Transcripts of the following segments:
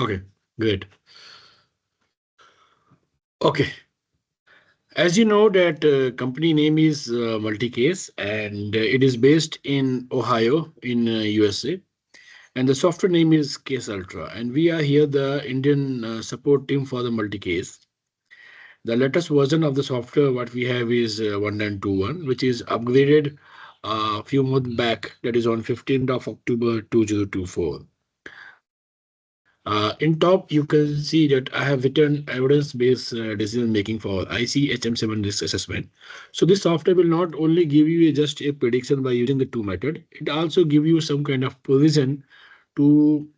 Okay, great. Okay, as you know that company name is Multicase, and it is based in Ohio in USA, and the software name is Case Ultra, and we are here the Indian support team for the Multicase. The latest version of the software what we have is 1921, which is upgraded a few months back, that is on 15th of October 2024. In top, you can see that I have written evidence-based decision making for ICHM7 risk assessment. So this software will not only give you just a prediction by using the two method, it also give you some kind of provision to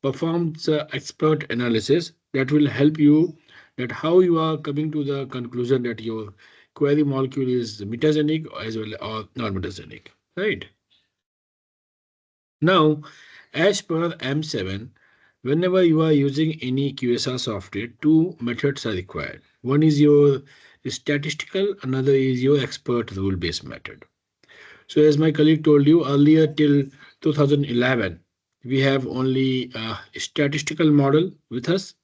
perform the expert analysis that will help you that how you are coming to the conclusion that your query molecule is metagenic as well or non-metagenic, right? Now, as per M7, whenever you are using any QSR software, two methods are required. One is your statistical, another is your expert rule-based method. So, as my colleague told you earlier, till 2011, we have only a statistical model with us,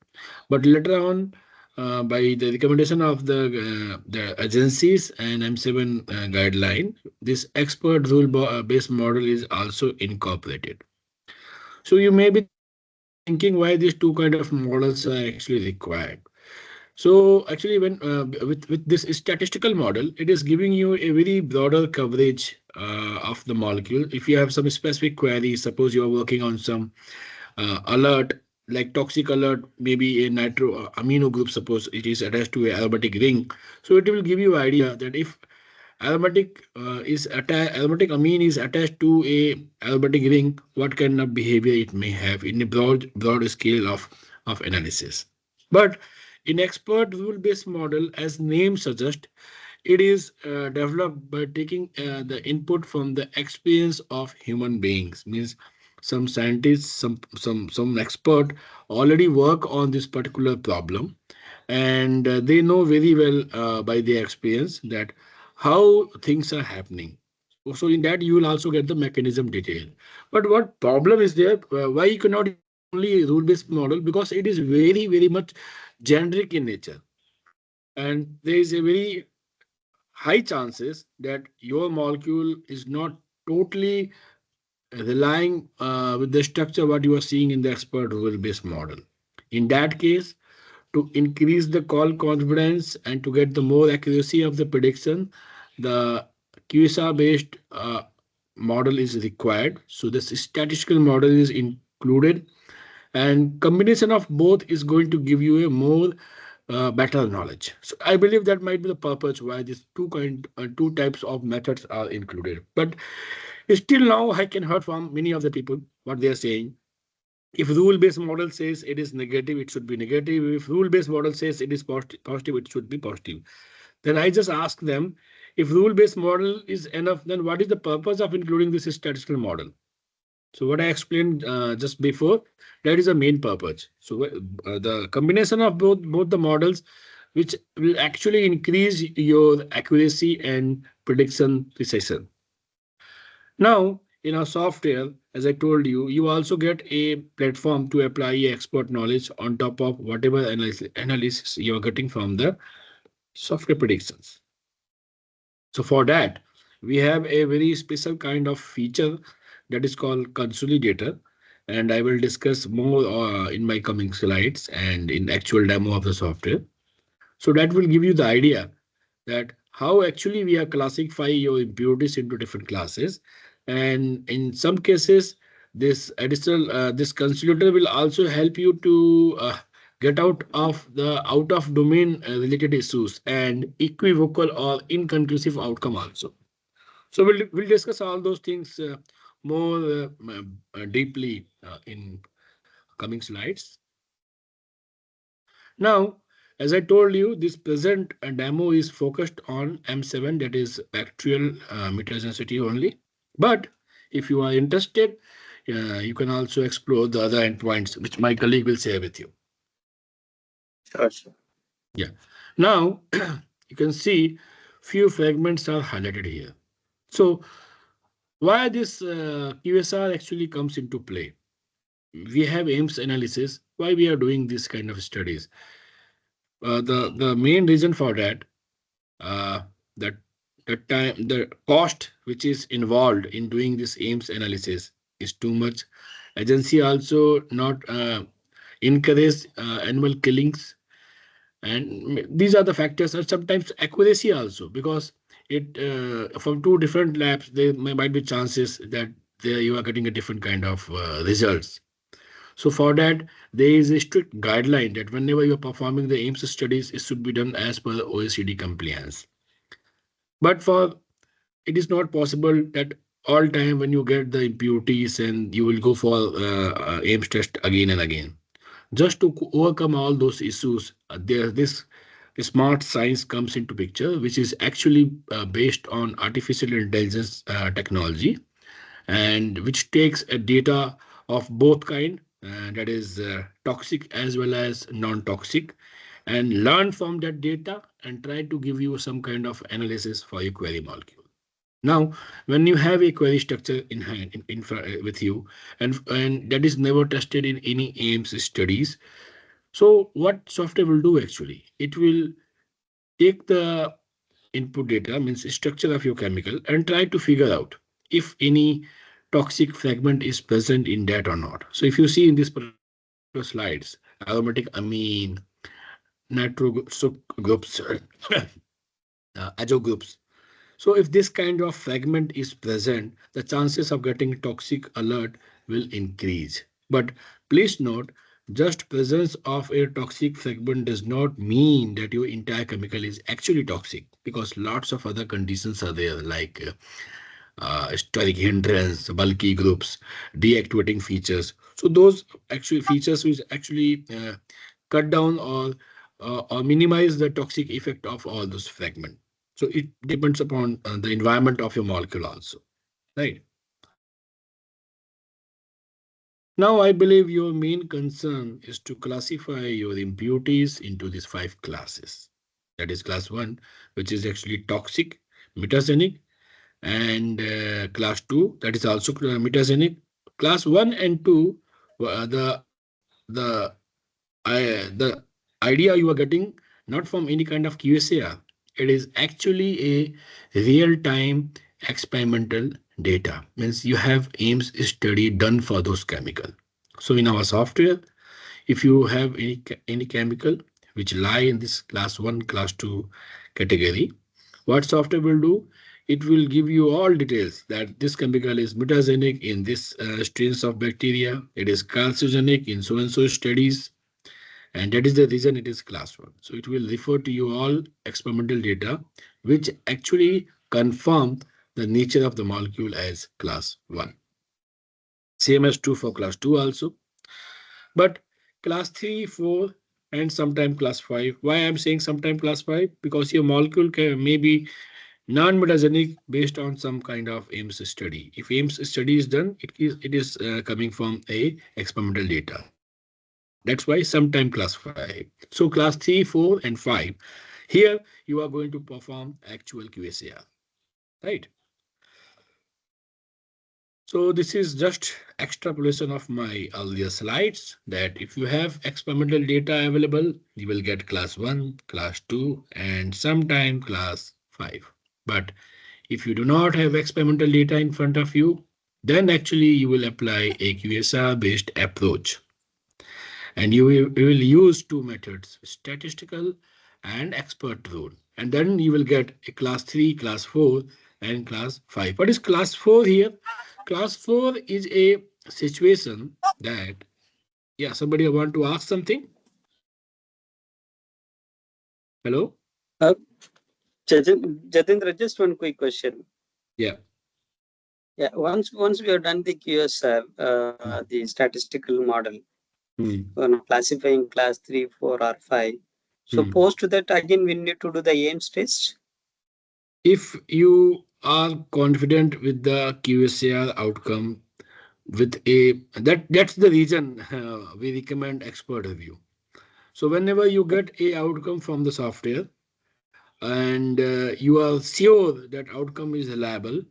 but later on, by the recommendation of the agencies and M7 guideline, this expert rule-based model is also incorporated. So you may be thinking why these two kind of models are actually required. So actually, when with this statistical model, it is giving you a very broader coverage of the molecule. If you have some specific query, suppose you are working on some alert like toxic alert, maybe a nitro amino group, suppose it is attached to a aromatic ring. So it will give you idea that if aromatic amine is attached to a aromatic ring, what kind of behavior it may have in a broad scale of analysis. But in expert rule-based model, as name suggests, it is developed by taking the input from the experience of human beings. Means some scientists, some expert already work on this particular problem, and they know very well by their experience that how things are happening. So in that you will also get the mechanism detail. But what problem is there? Why you cannot use only rule-based model? Because it is very much generic in nature, and there is a very high chances that your molecule is not totally relying with the structure what you are seeing in the expert rule-based model. In that case, to increase the call confidence and to get the more accuracy of the prediction, the QSR based model is required. So this statistical model is included, and combination of both is going to give you a more better knowledge. So I believe that might be the purpose why these two types of methods are included. But still now I can hear from many of the people what they are saying. If rule-based model says it is negative, it should be negative. If rule-based model says it is positive, it should be positive. Then I just ask them, if rule-based model is enough, then what is the purpose of including this statistical model? So what I explained just before, that is the main purpose. So the combination of both the models, which will actually increase your accuracy and prediction precision. Now, in our software, as I told you, you also get a platform to apply your expert knowledge on top of whatever analysis you're getting from the software predictions. So for that, we have a very special kind of feature that is called consolidator. And I will discuss more in my coming slides and in actual demo of the software. So that will give you the idea that how actually we are classify your impurities into different classes. And in some cases, this additional this consolidator will also help you to get out of domain related issues and equivocal or inconclusive outcome also. So we'll discuss all those things more deeply in coming slides. Now, as I told you, this present demo is focused on M7, that is actual mutagenicity only. But if you are interested, you can also explore the other endpoints, which my colleague will share with you. Sure, sure. Yeah. Now, you can see few fragments are highlighted here. So why this QSR actually comes into play? we have AIMS analysis. Why we are doing this kind of studies? The main reason for that, uh, that the time, the cost which is involved in doing this AIMS analysis is too much. Agency also not encourage animal killings, and these are the factors. And sometimes accuracy also, because it from two different labs there might be chances that there you are getting a different kind of results. So for that, there is a strict guideline that whenever you are performing the AIMS studies, it should be done as per the OECD compliance. But for it is not possible that all time when you get the impurities and you will go for AIMS test again and again. Just to overcome all those issues, there this smart science comes into picture, which is actually based on artificial intelligence technology, and which takes a data of both kind, that is toxic as well as non-toxic, and learn from that data and try to give you some kind of analysis for your query molecule. Now, when you have a query structure in hand with you, and that is never tested in any AIMS studies, so what software will do actually? It will take the input data, means structure of your chemical, and try to figure out if any toxic fragment is present in that or not. So if you see in this particular slides, aromatic amine, nitro groups, azo groups. So if this kind of fragment is present, the chances of getting toxic alert will increase. But please note, just presence of a toxic fragment does not mean that your entire chemical is actually toxic, because lots of other conditions are there, like steric hindrance, bulky groups, deactivating features. So those actually features which actually cut down or minimize the toxic effect of all those fragments. So it depends upon the environment of your molecule also, right? Now, I believe your main concern is to classify your impurities into these 5 classes. That is class 1, which is actually toxic, mutagenic, and class 2, that is also mutagenic. Class 1 and 2, the the idea you are getting not from any kind of QSAR. It is actually a real-time experimental data. Means you have AIMS study done for those chemical. So in our software, if you have any chemical which lie in this class 1, class 2 category, what software will do? It will give you all details that this chemical is mutagenic in this strains of bacteria. It is carcinogenic in so and so studies, and that is the reason it is class 1. So it will refer to you all experimental data which actually confirm the nature of the molecule as class 1. Same as true for class 2 also. But class 3, 4, and sometime class 5. Why I'm saying sometime class 5? Because your molecule may be non-mutagenic based on some kind of AIMS study. If AIMS study is done, it is coming from a experimental data. That's why sometime class 5. So class 3, 4, and 5. Here you are going to perform actual QSAR, right? So this is just extrapolation of my earlier slides, that if you have experimental data available, you will get class 1, class 2, and sometime class 5. But if you do not have experimental data in front of you, then actually you will apply a QSR based approach. And you will use 2 methods, statistical and expert rule. And then you will get a class 3, class 4, and class 5. What is class 4 here? Class 4 is a situation that, yeah, somebody want to ask something? Hello? Uh, Jatindra, just one quick question. Yeah. Yeah, once we have done the QSR, the statistical model, Hmm. classifying class 3, 4, or 5. So Hmm. post that again, we need to do the AIMS test. If you are confident with the QSAR outcome, with a that's the reason we recommend expert review. So whenever you get a outcome from the software, and you are sure that outcome is reliable,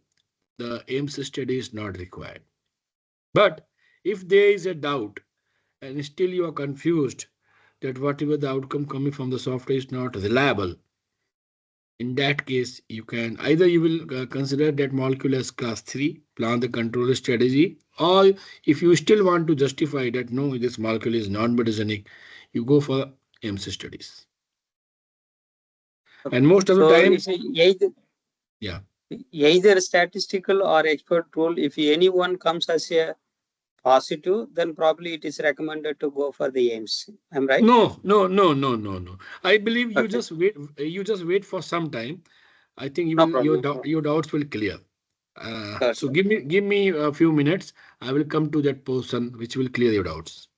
the AIMS study is not required. But If there is a doubt and still you are confused that whatever the outcome coming from the software is not reliable, in that case, you can either you will consider that molecule as class 3, plan the control strategy, or if you still want to justify that no, this molecule is non-mutagenic, you go for MC studies. And most of the So time, it's either yeah, either statistical or expert rule. If anyone comes as a positive, then probably it is recommended to go for the AIMS. I'm right? no. I believe you Okay. just wait. You just wait for some time. I think you No will problem. your doubts will clear. Sure, So sure. give me a few minutes. I will come to that portion which will clear your doubts.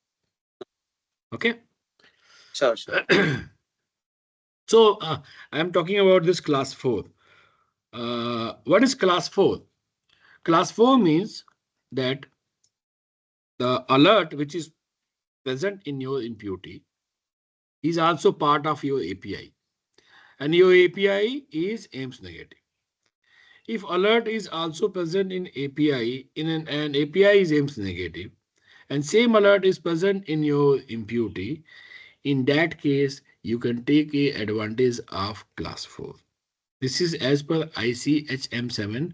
Okay. Sure, sure. So I am talking about this class 4. What is class 4? Class 4 means that the alert which is present in your impurity is also part of your API. And your API is AIMS negative. If alert is also present in API, an API is AIMS negative, and same alert is present in your impurity, in that case, you can take a advantage of class 4. This is as per ICHM7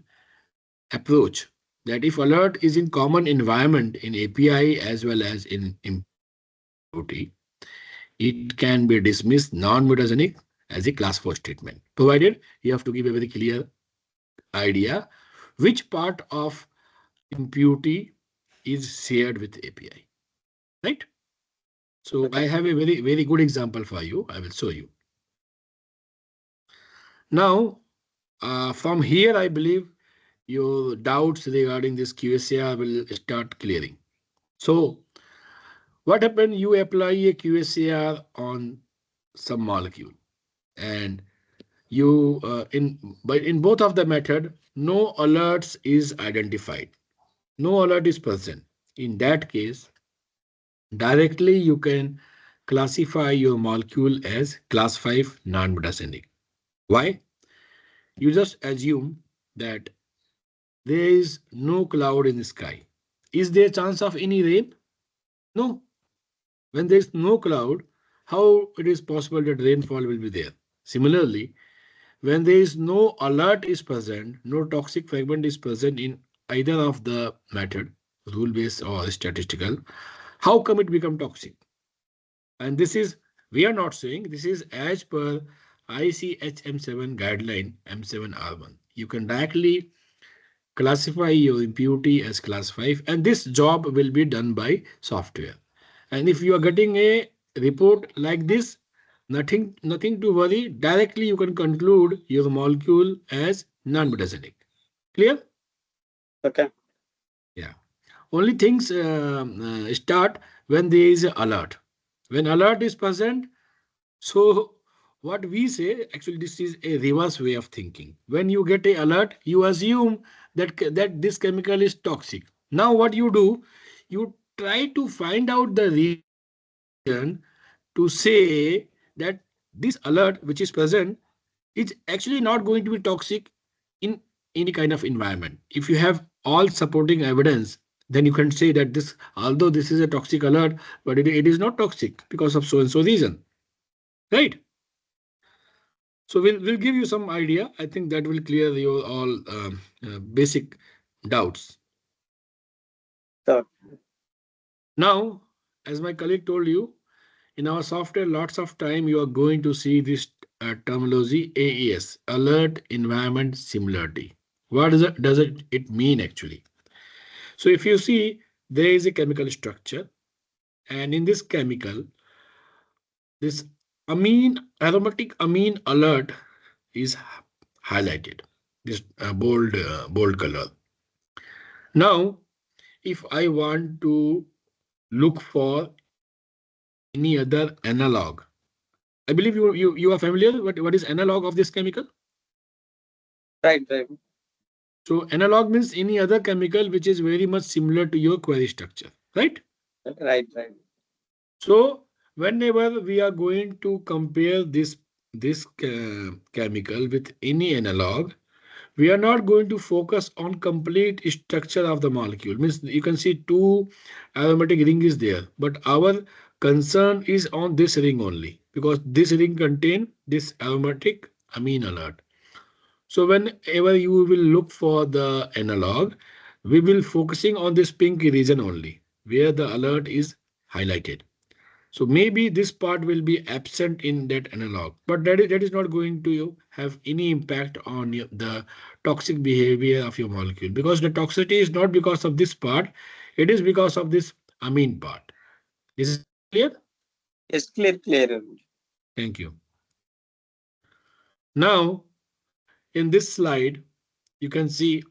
approach that if alert is in common environment in API as well as in impurity, it can be dismissed non-mutagenic as a class 4 statement, provided you have to give a very clear idea which part of impurity is shared with API, right? So I Okay. have a very good example for you. I will show you. Now, from here, I believe your doubts regarding this QSAR will start clearing. So what happened? You apply a QSAR on some molecule, and you but in both of the method, no alerts is identified. No alert is present. In that case, directly you can classify your molecule as class 5 non-mutagenic. Why? You just assume that there is no cloud in the sky. Is there a chance of any rain? No. When there is no cloud, how it is possible that rainfall will be there? Similarly, when there is no alert is present, no toxic fragment is present in either of the method, rule-based or statistical, how come it become toxic? And this is, we are not saying, this is as per ICHM7 guideline M7R1. You can directly classify your impurity as class 5, and this job will be done by software. And if you are getting a report like this, nothing to worry. Directly you can conclude your molecule as non-mutagenic. Clear? Okay. Yeah. Only things start when there is alert. When alert is present, so what we say, actually, this is a reverse way of thinking. When you get a alert, you assume that this chemical is toxic. Now, what you do, you try to find out the to say that this alert which is present is actually not going to be toxic in any kind of environment. If you have all supporting evidence, then you can say that this, although this is a toxic alert, but it is not toxic because of so and so reason, right? So we'll give you some idea. I think that will clear your all basic doubts. So, Now, as my colleague told you, in our software, lots of time you are going to see this terminology AES, Alert Environment Similarity. What it mean actually? So if you see, there is a chemical structure, and in this chemical, this aromatic amine alert is highlighted, this bold color. Now, if I want to look for any other analog, I believe you are familiar what is analog of this chemical. right, right, So analog means any other chemical which is very much similar to your query structure, right? right, right. So whenever we are going to compare this chemical with any analog, We are not going to focus on complete structure of the molecule. Means you can see two aromatic ring is there, but our concern is on this ring only because this ring contain this aromatic amine alert. So whenever you will look for the analog, we will focusing on this pink region only where the alert is highlighted. So maybe this part will be absent in that analog, but that is not going to have any impact on the toxic behavior of your molecule because the toxicity is not because of this part, it is because of this amine part. Is it clear? Yes, clear, clear. Thank you. Now, in this slide, you can see,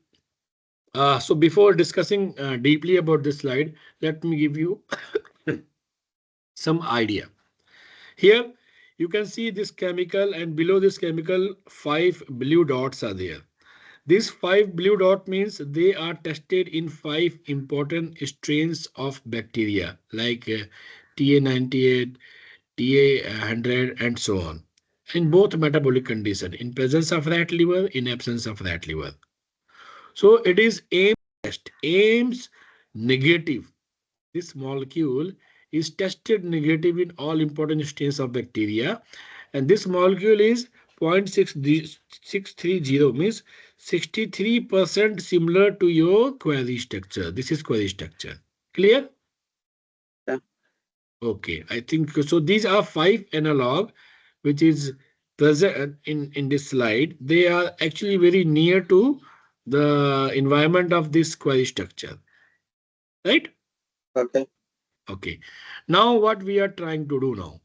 so before discussing deeply about this slide, let me give you some idea. Here you can see this chemical and below this chemical 5 blue dots are there. These 5 blue dot means they are tested in 5 important strains of bacteria like TA98, TA100 and so on in both metabolic condition in presence of rat liver, in absence of rat liver. So it is AIM test, AIMS negative. This molecule is tested negative in all important strains of bacteria, and this molecule is 0.630 means 63% similar to your query structure. This is query structure. Clear? Yeah. Okay, I think so. These are 5 analog which is present in this slide. They are actually very near to the environment of this query structure, right? Okay. Okay. Now what we are trying to do now?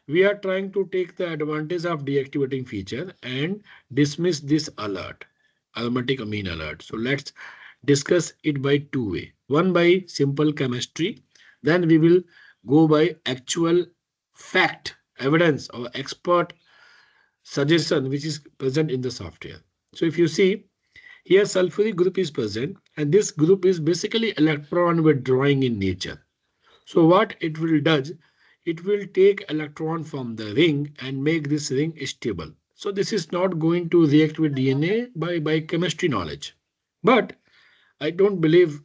We are trying to take the advantage of deactivating feature and dismiss this alert, aromatic amine alert. So let's discuss it by two way. One by simple chemistry, then we will go by actual fact, evidence or expert suggestion which is present in the software. So if you see here sulfuric group is present and this group is basically electron withdrawing in nature. So what it will does, it will take electron from the ring and make this ring stable. So this is not going to react with DNA by chemistry knowledge. But I don't believe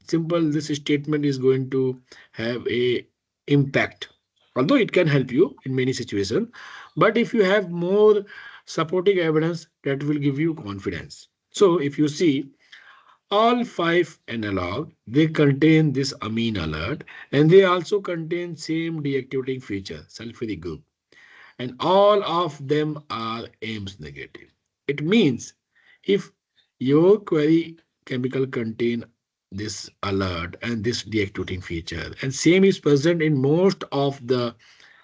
simple this statement is going to have a impact. Although it can help you in many situations, but if you have more supporting evidence, that will give you confidence. So if you see all 5 analog, they contain this amine alert and they also contain same deactivating feature, sulfuric group. And all of them are AIMS negative. It means if your query chemical contain this alert and this deactivating feature and same is present in most of the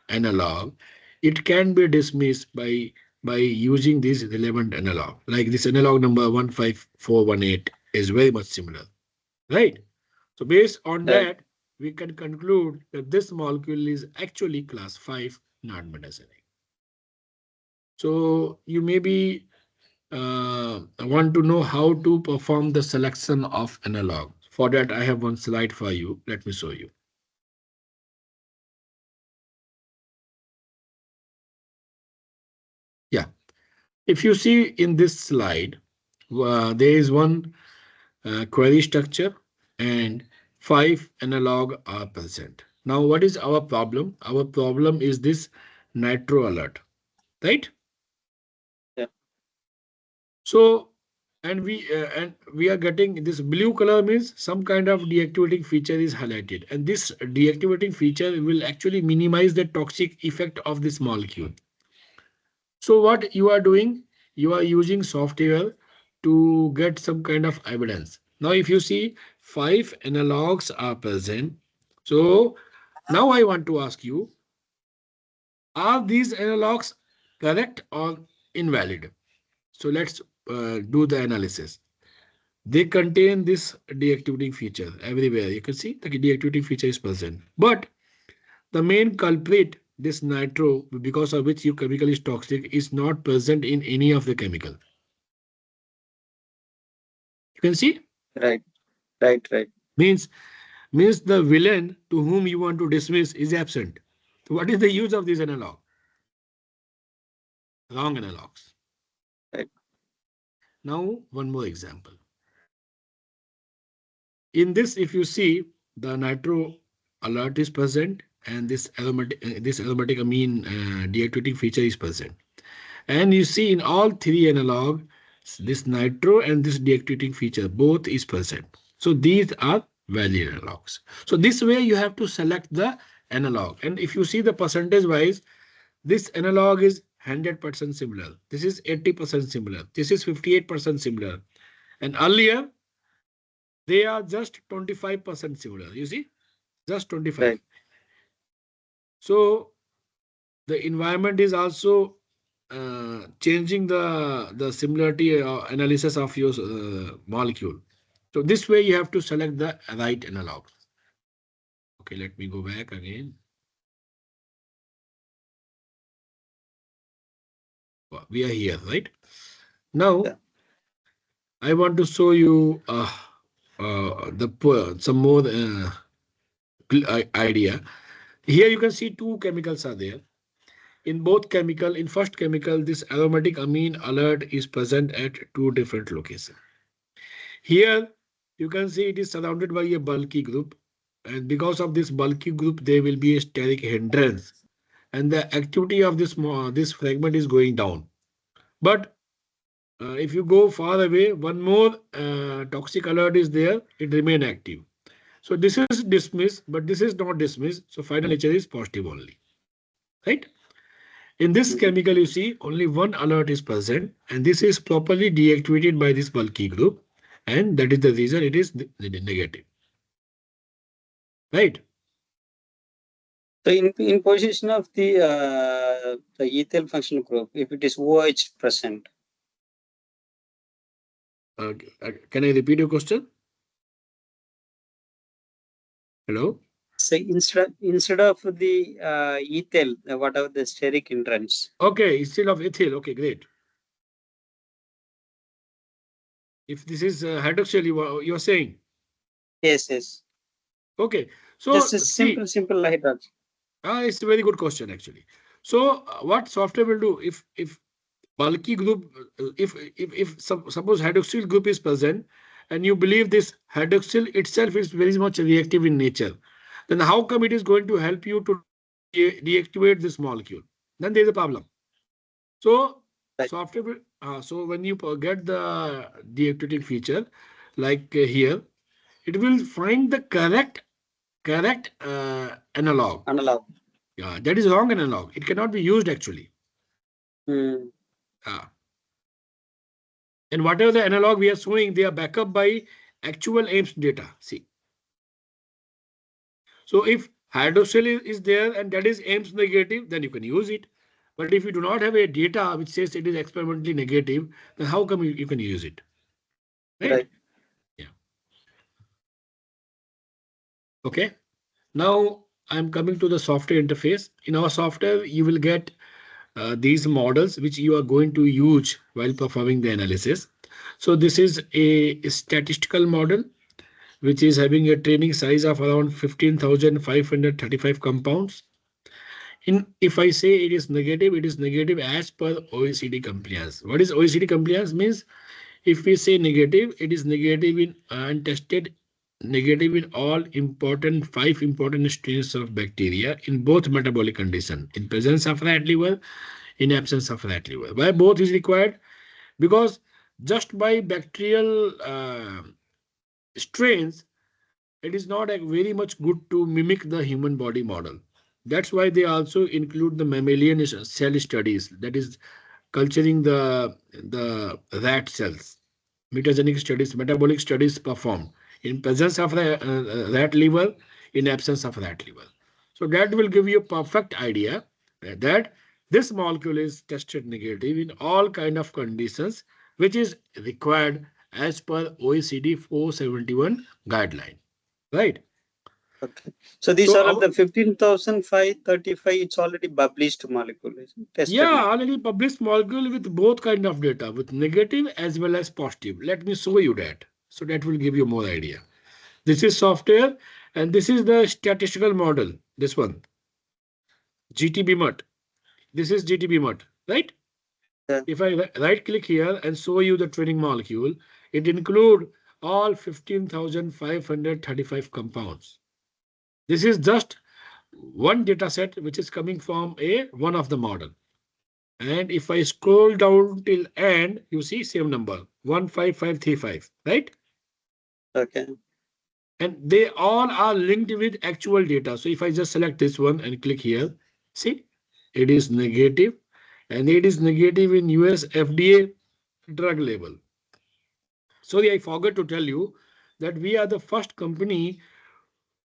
analog, it can be dismissed by using this relevant analog. Like this analog number 15418 is very much similar, right? So based on Right. that, we can conclude that this molecule is actually class 5 non-metastatic. So you maybe want to know how to perform the selection of analog. For that, I have one slide for you. Let me show you. Yeah. If you see in this slide, there is one query structure and 5 analog are present. Now, what is our problem? Our problem is this nitro alert, right? Yeah. So, and we are getting this blue color means some kind of deactivating feature is highlighted, and this deactivating feature will actually minimize the toxic effect of this molecule. So what you are doing, you are using software to get some kind of evidence. Now, if you see 5 analogs are present, so now I want to ask you, are these analogs correct or invalid? So let's do the analysis. They contain this deactivating feature everywhere. You can see the deactivating feature is present. But the main culprit, this nitro, because of which your chemical is toxic, is not present in any of the chemical. You can see Right. Right. Right. means means the villain to whom you want to dismiss is absent. So what is the use of this analog? Wrong analogs. Right. Now, one more example. In this, if you see, the nitro alert is present, and this aromatic amine deactivating feature is present. And you see in all three analog, this nitro and this deactivating feature both is present. So these are valid analogs. So this way you have to select the analog. And if you see the percentage wise, this analog is 100% similar. This is 80% similar. This is 58% similar. And earlier, they are just 25% similar. You see, just 25. Right. So the environment is also changing the similarity analysis of your molecule. So this way you have to select the right analog. Okay, let me go back again. We are here, right? Now, Yeah. I want to show you some more idea. Here you can see two chemicals are there. In both chemical, in first chemical, this aromatic amine alert is present at two different locations. Here you can see it is surrounded by a bulky group, and because of this bulky group, there will be a steric hindrance, and the activity of this fragment is going down. But if you go far away, one more toxic alert is there, it remain active. So this is dismissed, but this is not dismissed. So final nature is positive only, right? In this chemical, you see only one alert is present, and this is properly deactivated by this bulky group, and that is the reason it is negative, right? So in position of the ethyl functional group, if it is OH present. Can I repeat your question? Hello? So instead of the ethyl, whatever the steric hindrance. Okay, instead of ethyl. Okay, great. If this is hydroxyl, you are saying. Yes, yes. Okay, so Just a see, simple hydroxyl. it's a very good question actually. So what software will do if bulky group, suppose hydroxyl group is present, and you believe this hydroxyl itself is very much reactive in nature, then how come it is going to help you to deactivate this molecule? Then there is a problem. So Right. software will, so when you get the deactivating feature, like here, it will find the correct analog. Analog. Yeah, that is wrong analog. It cannot be used actually. Hmm. And whatever the analog we are showing, they are backed up by actual AIMS data. See. So if hydroxyl is there and that is AIMS negative, then you can use it. But if you do not have a data which says it is experimentally negative, then how come you can use it? Right? Yeah. Okay. Now I'm coming to the software interface. In our software, you will get these models which you are going to use while performing the analysis. So this is a statistical model which is having a training size of around 15,535 compounds. If I say it is negative as per OECD compliance. What is OECD compliance means? If we say negative, it is negative in untested, negative in all five important strains of bacteria in both metabolic condition, in presence of rat liver, in absence of rat liver. Why both is required? Because just by bacterial strains, it is not very much good to mimic the human body model. That's why they also include the mammalian cell studies, that is culturing the rat cells, metagenic studies, metabolic studies performed in presence of rat liver, in absence of rat liver. So that will give you a perfect idea that this molecule is tested negative in all kind of conditions, which is required as per OECD 471 guideline. Right. Okay. So these So are the 15,535. It's already published molecule. Tested. yeah, already published molecule with both kind of data, with negative as well as positive. Let me show you that. So that will give you more idea. This is software, and this is the statistical model. This one, GTB MUT. This is GTB MUT, right? Yeah. If I right click here and show you the training molecule, it include all 15,535 compounds. This is just one data set which is coming from a one of the model. And if I scroll down till end, you see same number 15535, right? Okay. And they all are linked with actual data. So if I just select this one and click here, see, it is negative, and it is negative in US FDA drug label. Sorry, I forgot to tell you that we are the first company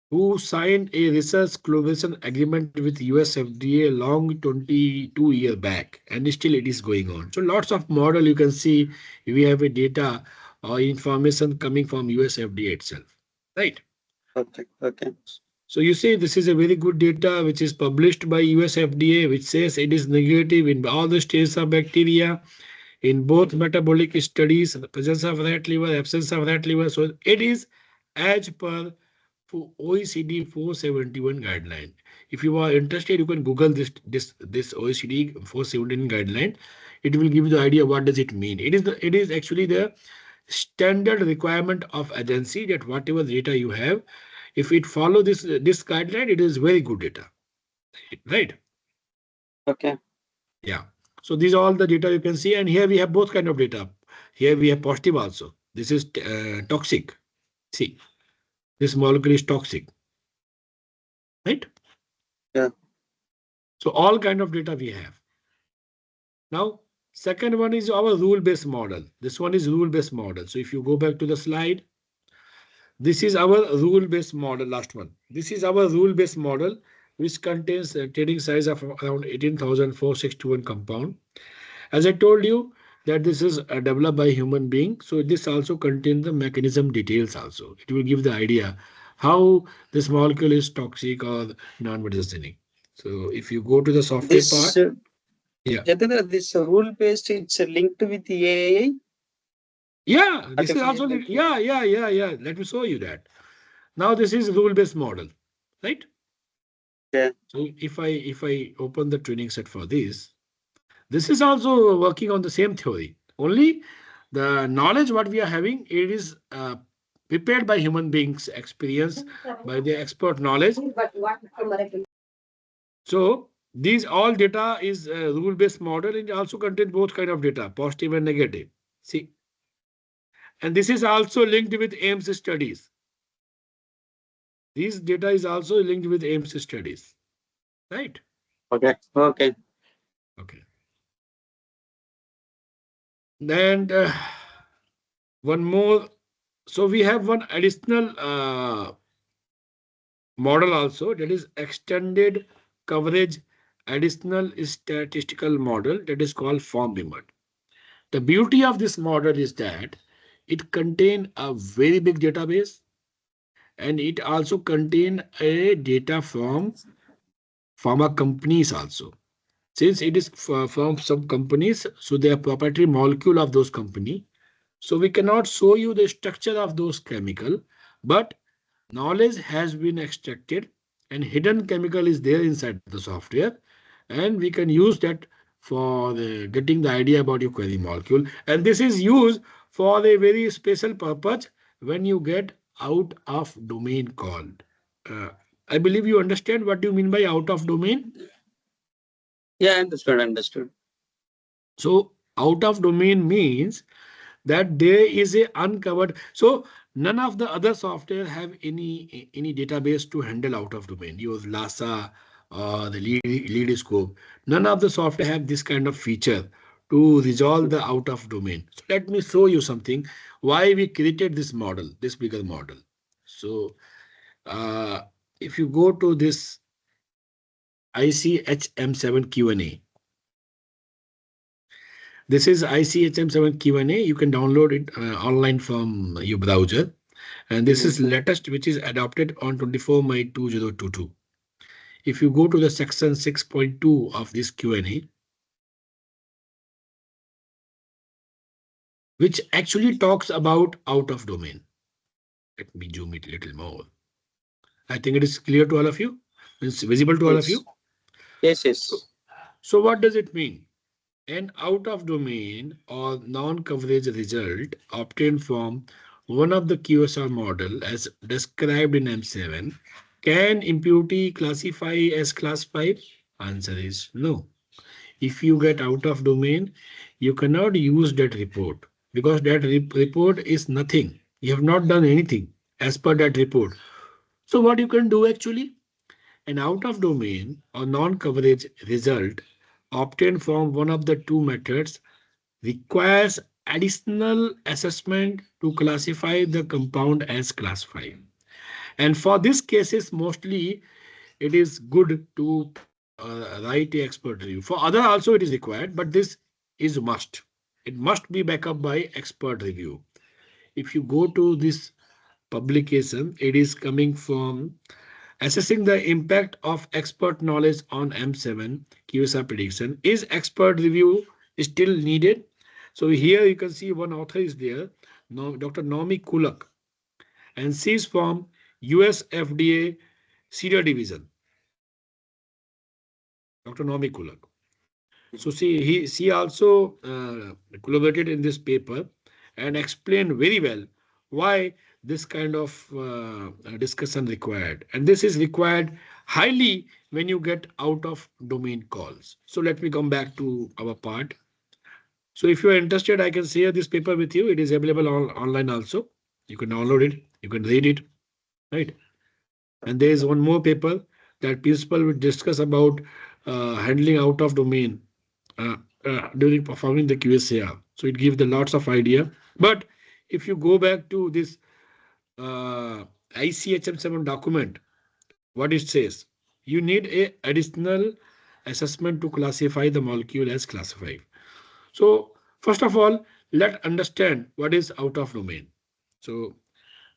who signed a research collaboration agreement with US FDA long 22-year back, and still it is going on. So lots of model you can see we have a data or information coming from US FDA itself, right? Okay. Okay. So you say this is a very good data which is published by US FDA, which says it is negative in all the stages of bacteria, in both metabolic studies, the presence of rat liver, absence of rat liver. So it is as per OECD 471 guideline. If you are interested, you can Google this OECD 471 guideline. It will give you the idea what does it mean. It is actually the standard requirement of agency that whatever data you have, if it follow this guideline, it is very good data, right? Okay. Yeah. So these are all the data you can see, and here we have both kind of data. Here we have positive also. This is toxic. See, this molecule is toxic, right? Yeah. So all kind of data we have. Now, second one is our rule-based model. This one is rule-based model. So if you go back to the slide, this is our rule-based model, last one. This is our rule-based model, which contains a trading size of around 18,461 compound. As I told you that this is developed by human being, so this also contains the mechanism details also. It will give the idea how this molecule is toxic or non-medicinic. So if you go to the software part, This yeah. Jatendra, this rule based, it's linked with the AI. Yeah, this is Artificial also, intelligence. yeah. Let me show you that. Now this is rule-based model, right? Yeah. So if I open the training set for this is also working on the same theory. Only the knowledge what we are having, it is prepared by human beings' experience, by their expert knowledge. So these all data is a rule-based model, and it also contains both kind of data, positive and negative. See, and this is also linked with AIMS studies. This data is also linked with AIMS studies, right? Okay. Okay. Okay. And one more. So we have one additional model also, that is extended coverage additional statistical model, that is called FORM-BIMED. The beauty of this model is that it contains a very big database, and it also contains a data from pharma companies also. Since it is from some companies, so they are proprietary molecule of those company. So we cannot show you the structure of those chemical, but knowledge has been extracted and hidden chemical is there inside the software, and we can use that for getting the idea about your query molecule. And this is used for a very special purpose when you get out of domain called. Uh, I believe you understand what do you mean by out of domain. Yeah, understood. Understood. So out of domain means that there is a uncovered. So none of the other software have any database to handle out of domain. Use Lhasa or the lead scope. None of the software have this kind of feature to resolve the out of domain. So let me show you something why we created this model, this bigger model. So uh, if you go to this ICHM7 Q&A, this is ICHM7 Q&A. You can download it online from your browser. And this is latest, which is adopted on 24 May 2022. If you go to the section 6.2 of this Q&A, which actually talks about out of domain. Let me zoom it a little more. I think it is clear to all of you. It's visible to all of Yes. you. Yes. So, Yes. so what does it mean? An out of domain or non-coverage result obtained from one of the QSR model as described in M7 can imputee classify as class 5? Answer is no. If you get out of domain, you cannot use that report because that report is nothing. You have not done anything as per that report. So what you can do actually? An out of domain or non-coverage result obtained from one of the two methods requires additional assessment to classify the compound as class 5. And for these cases, mostly it is good to write a expert review. For other also it is required, but this is must. It must be backed up by expert review. If you go to this publication, it is coming from assessing the impact of expert knowledge on M7 QSR prediction. Is expert review still needed? So here you can see one author is there, Dr. Naomi Kulak, and she is from US FDA Senior Division. Dr. Naomi Kulak. So she also collaborated in this paper and explained very well why this kind of discussion required. And this is required highly when you get out of domain calls. So let me come back to our part. So if you are interested, I can share this paper with you. It is available online also. You can download it. You can read it, right? And there is one more paper that principal will discuss about handling out of domain during performing the QSAR. So it gives the lots of idea. But if you go back to this ICHM7 document, what it says, you need a additional assessment to classify the molecule as class 5. So first of all, let's understand what is out of domain. So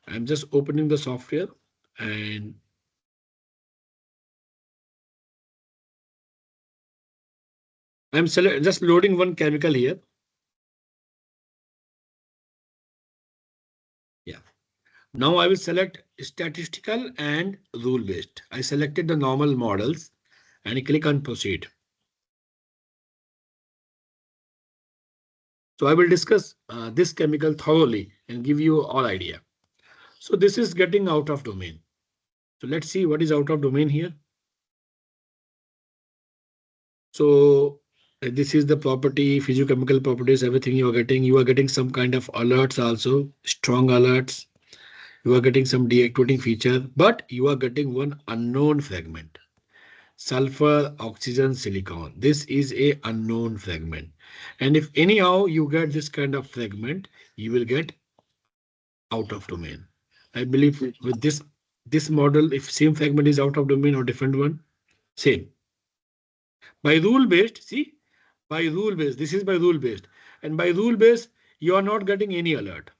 I'm just opening the software and I'm just loading one chemical here. Yeah. Now I will select statistical and rule based. I selected the normal models and I click on proceed. So I will discuss this chemical thoroughly and give you all idea. So this is getting out of domain. So let's see what is out of domain here. So this is the property, physiochemical properties, everything you are getting. You are getting some kind of alerts also, strong alerts. You are getting some deactivating feature, but you are getting one unknown fragment. Sulfur, oxygen, silicon. This is a unknown fragment. And if anyhow you get this kind of fragment, you will get out of domain. I believe with this model, if same fragment is out of domain or different one, same. By rule based, see, by rule based, this is by rule based. And by rule based, you are not getting any alert.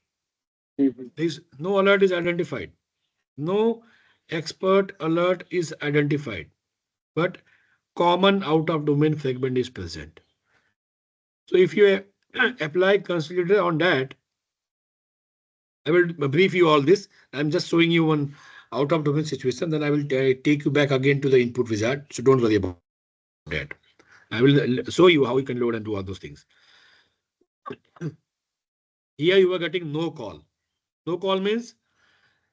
This no alert is identified. No expert alert is identified, but common out of domain fragment is present. So if you apply consider on that, I will brief you all this. I'm just showing you one out of domain situation. Then I will take you back again to the input wizard. So don't worry about that. I will show you how you can load and do all those things. Here you are getting no call. No call means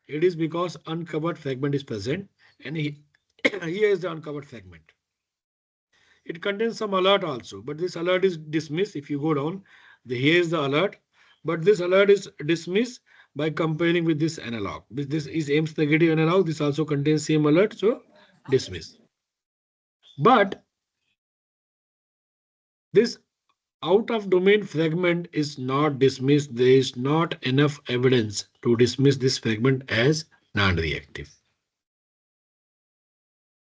it is because uncovered fragment is present, and here is the uncovered fragment. It contains some alert also, but this alert is dismissed. If you go down, here is the alert, but this alert is dismissed by comparing with this analog. This is Ames negative analog. This also contains same alert, so dismiss. But this out of domain fragment is not dismissed. There is not enough evidence to dismiss this fragment as non-reactive.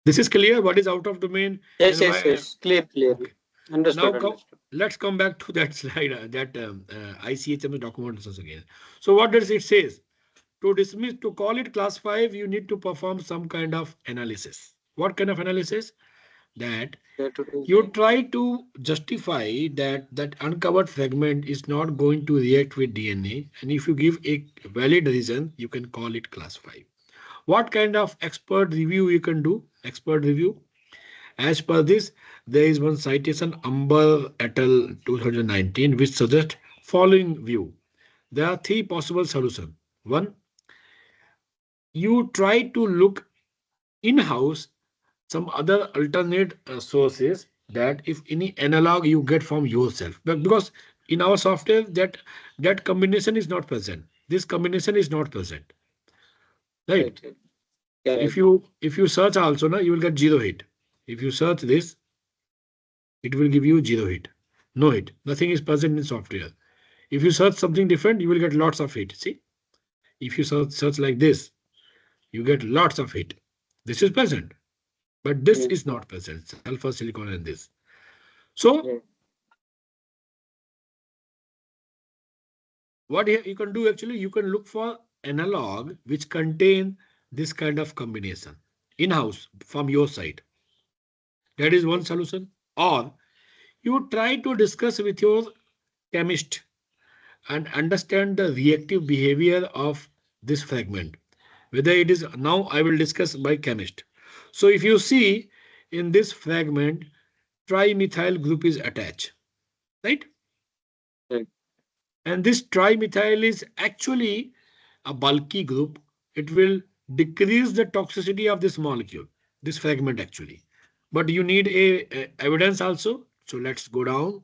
This is clear what is out of domain. Yes, clear. Okay. Understood. Now let's come back to that slide, that ICHM document again. So what does it says? To dismiss, to call it class 5, you need to perform some kind of analysis. What kind of analysis? That you try to justify that uncovered fragment is not going to react with DNA. And if you give a valid reason, you can call it class 5. What kind of expert review you can do? Expert review. As per this, there is one citation, Amber et al. 2019, which suggests following view. There are three possible solutions. One, you try to look in-house some other alternate sources, that if any analog you get from yourself. But because in our software that combination is not present. This combination is not present. Right? Right. Yeah, right. If you search also, na, you will get zero hit. If you search this, it will give you zero hit. No hit. Nothing is present in software. If you search something different, you will get lots of hit. See? If you search like this, you get lots of hit. This is present. But this Yes. is not present. Sulfur, silicon, and this. So Yes. what you can do, actually, you can look for analog which contain this kind of combination in-house from your side. That is one solution. Or you try to discuss with your chemist and understand the reactive behavior of this fragment. Whether it is, now I will discuss by chemist. So if you see in this fragment, trimethyl group is attached, right? Right. And this trimethyl is actually a bulky group. It will decrease the toxicity of this molecule, this fragment actually. But you need a evidence also. So let's go down.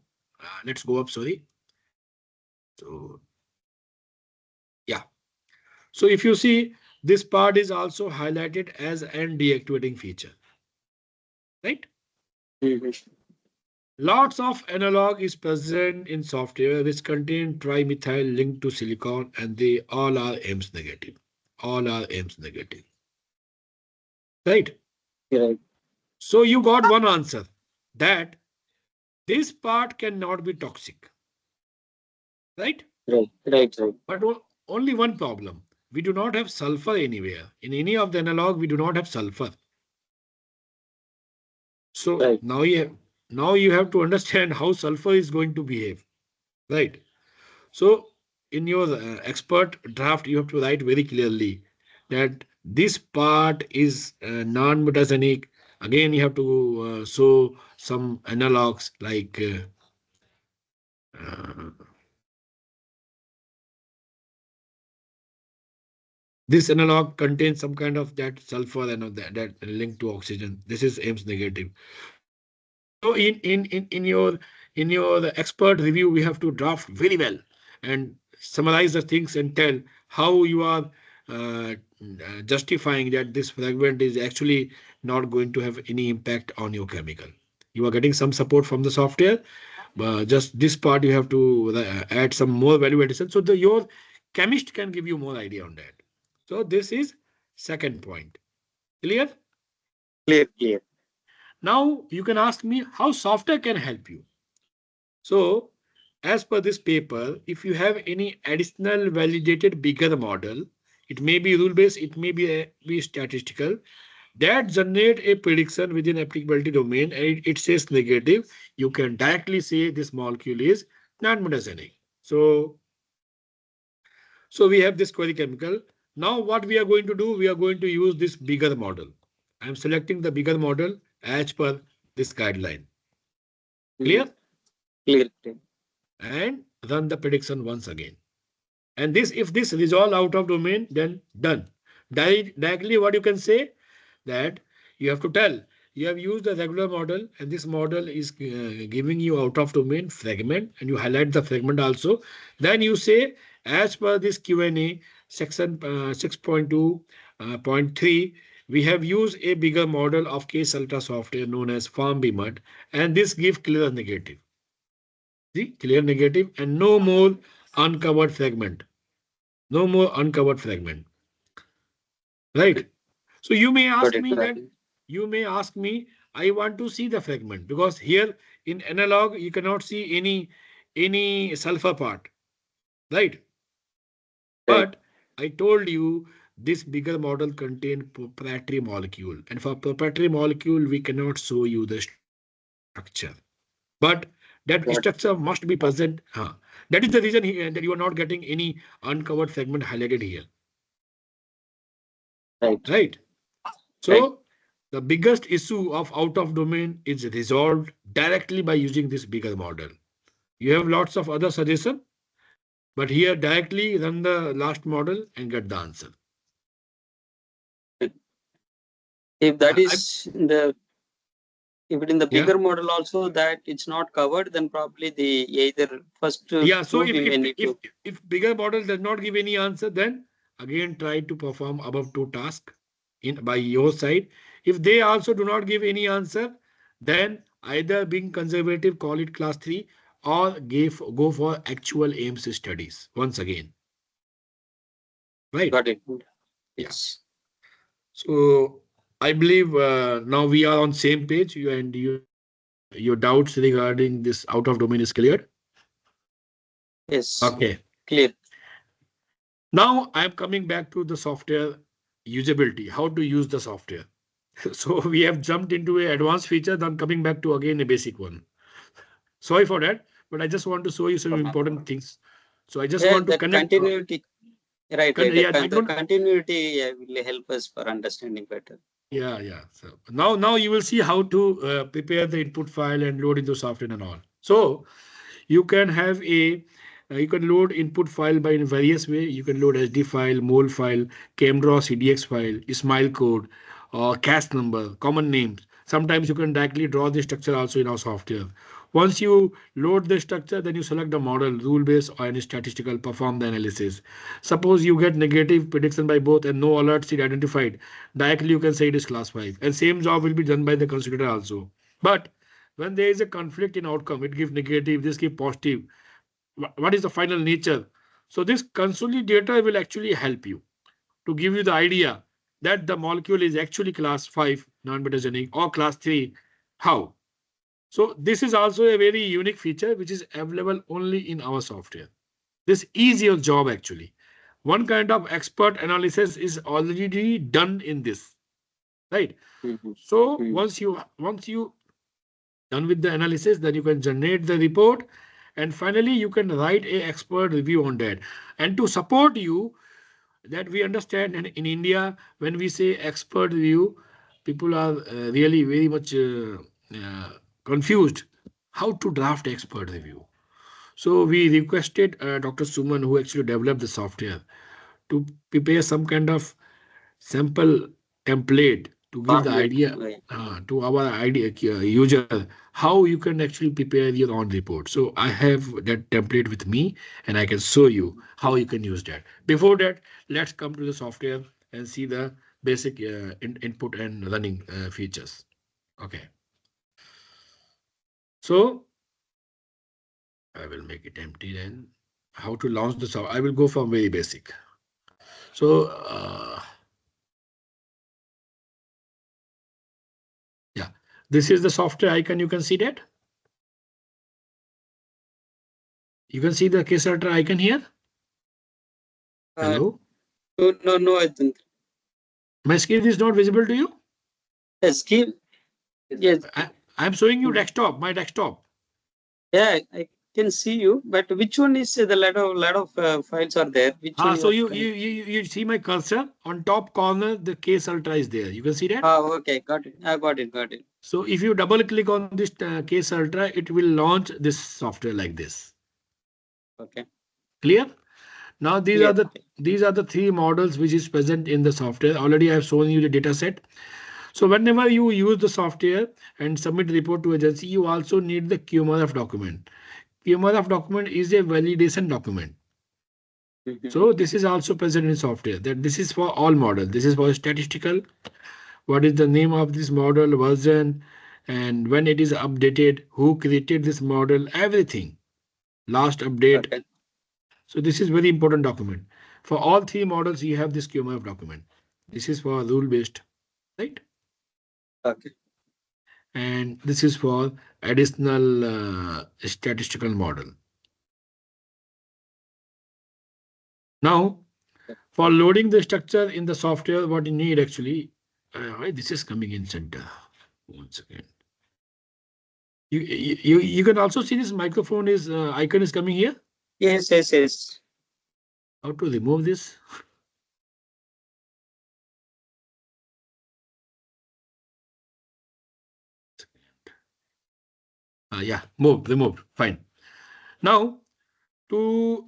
Let's go up, sorry. So yeah. So if you see, this part is also highlighted as an deactivating feature, right? Mhm. Lots of analog is present in software which contain trimethyl linked to silicon, and they all are Ames negative. All are Ames negative, right? Right. So you got one answer, that this part cannot be toxic, right? Right. Right. Right. But only one problem. We do not have sulfur anywhere. In any of the analog, we do not have sulfur. So Right. now you have to understand how sulfur is going to behave, right? So in your expert draft, you have to write very clearly that this part is non-mutagenic. Again, you have to show some analogs like uh, this analog contains some kind of that sulfur and that link to oxygen. This is Ames negative. So in your expert review, we have to draft very well and summarize the things and tell how you are justifying that this fragment is actually not going to have any impact on your chemical. You are getting some support from the software, but just this part you have to add some more value addition so your chemist can give you more idea on that. So this is second point. Clear? Clear. Clear. Now you can ask me how software can help you. So as per this paper, if you have any additional validated bigger model, it may be rule based, it may be statistical, that generate a prediction within applicability domain, and it says negative, you can directly say this molecule is non-mutagenic. So we have this query chemical. Now what we are going to do, we are going to use this bigger model. I am selecting the bigger model as per this guideline. Mhm. Clear? Clear. Clear. And run the prediction once again. And this, if this resolve out of domain, then done. Directly what you can say, that you have to tell you have used a regular model and this model is giving you out of domain fragment, and you highlight the fragment also. Then you say, as per this Q&A section 6.2.3, we have used a bigger model of Case Ultra software known as FarmBMUT, and this gives clear negative. See, clear negative, and no more uncovered fragment. No more uncovered fragment. Right? So you may Got ask it. me Got that, it. I want to see the fragment, because here in analog you cannot see any sulfur part, right? Right. But I told you this bigger model contain proprietary molecule, and for proprietary molecule we cannot show you the structure. But that structure Got must it. be present. That is the reason that you are not getting any uncovered fragment highlighted here, Right. right? Right. So The biggest issue of out of domain is resolved directly by using this bigger model. You have lots of other suggestions, but here directly run the last model and get the answer. If that I, is the if it in the yeah. bigger model also that it's not covered, then probably the either first Yeah. two So we may need to. if bigger model does not give any answer, then again try to perform above two tasks in by your side. If they also do not give any answer, then either being conservative, call it class 3, or go for actual aims studies once again. Right? Got it. Yeah. Yes. So I believe now we are on same page. You and your doubts regarding this out of domain is cleared. Yes. Okay. Clear. Now I'm coming back to the software usability, how to use the software. So we have jumped into a advanced feature, then coming back to again a basic one. Sorry for that, but I just want to show you some important things. So I just Yeah, want to that connect. continuity. Right, right. Yeah, I The don't. continuity will help us for understanding better. Yeah, yeah. So now you will see how to prepare the input file and load into software and all. So you can have you can load input file by in various way. You can load SD file, mol file, CamDraw CDX file, Smile code, or cache number, common names. Sometimes you can directly draw the structure also in our software. Once you load the structure, then you select the model, rule based or any statistical, perform the analysis. Suppose you get negative prediction by both and no alerts is identified. Directly you can say it is class 5. And same job will be done by the consultant also. But when there is a conflict in outcome, it gives negative, this gives positive. What is the final nature? So this consolidator will actually help you to give you the idea that the molecule is actually class 5 non-betagenic or class 3. How? So this is also a very unique feature which is available only in our software. This is your job actually. One kind of expert analysis is already done in this, right? Mhm. So Mm. once you done with the analysis, then you can generate the report, and finally you can write a expert review on that. And to support you, that we understand, and in India, when we say expert review, people are really very much uh, confused how to draft expert review. So we requested Dr. Suman, who actually developed the software, to prepare some kind of sample template to give the Format. idea Right. to our idea user how you can actually prepare your own report. So I have that template with me and I can show you how you can use that. Before that, let's come to the software and see the basic input and running features. Okay, so I will make it empty then. How to launch the software? I will go from very basic. So yeah, this is the software icon. You can see that. You can see the Kcertra icon here. Uh, Hello. no, I think. My screen is not visible to you. Yes, keep. Yes. I'm showing you desktop, my desktop. Yeah, I can see you, but which one is the lot of files are there? Which one you So are you, trying? you see my cursor on top corner, the Case Ultra is there. You can see that. Ah, okay, got it. I got it, got it. So if you double click on this Case Ultra, it will launch this software like this. Okay, Clear? Now clear. these are the three models which is present in the software. Already I have shown you the data set. So whenever you use the software and submit report to agency, you also need the QMRF document. QMRF document is a validation document. Mhm. So this is also present in software. That this is for all models. This is for statistical. What is the name of this model version, and when it is updated? Who created this model? Everything. Last update. Okay, So this is very important document. For all three models, you have this QMF document. This is for rule based, right? okay. And this is for additional statistical model. Now, for loading the structure in the software, what you need actually, why this is coming in center. Once again, you can also see this microphone is icon is coming here. Yes, yes, yes. How to remove this? Yeah, removed. Fine. Now, to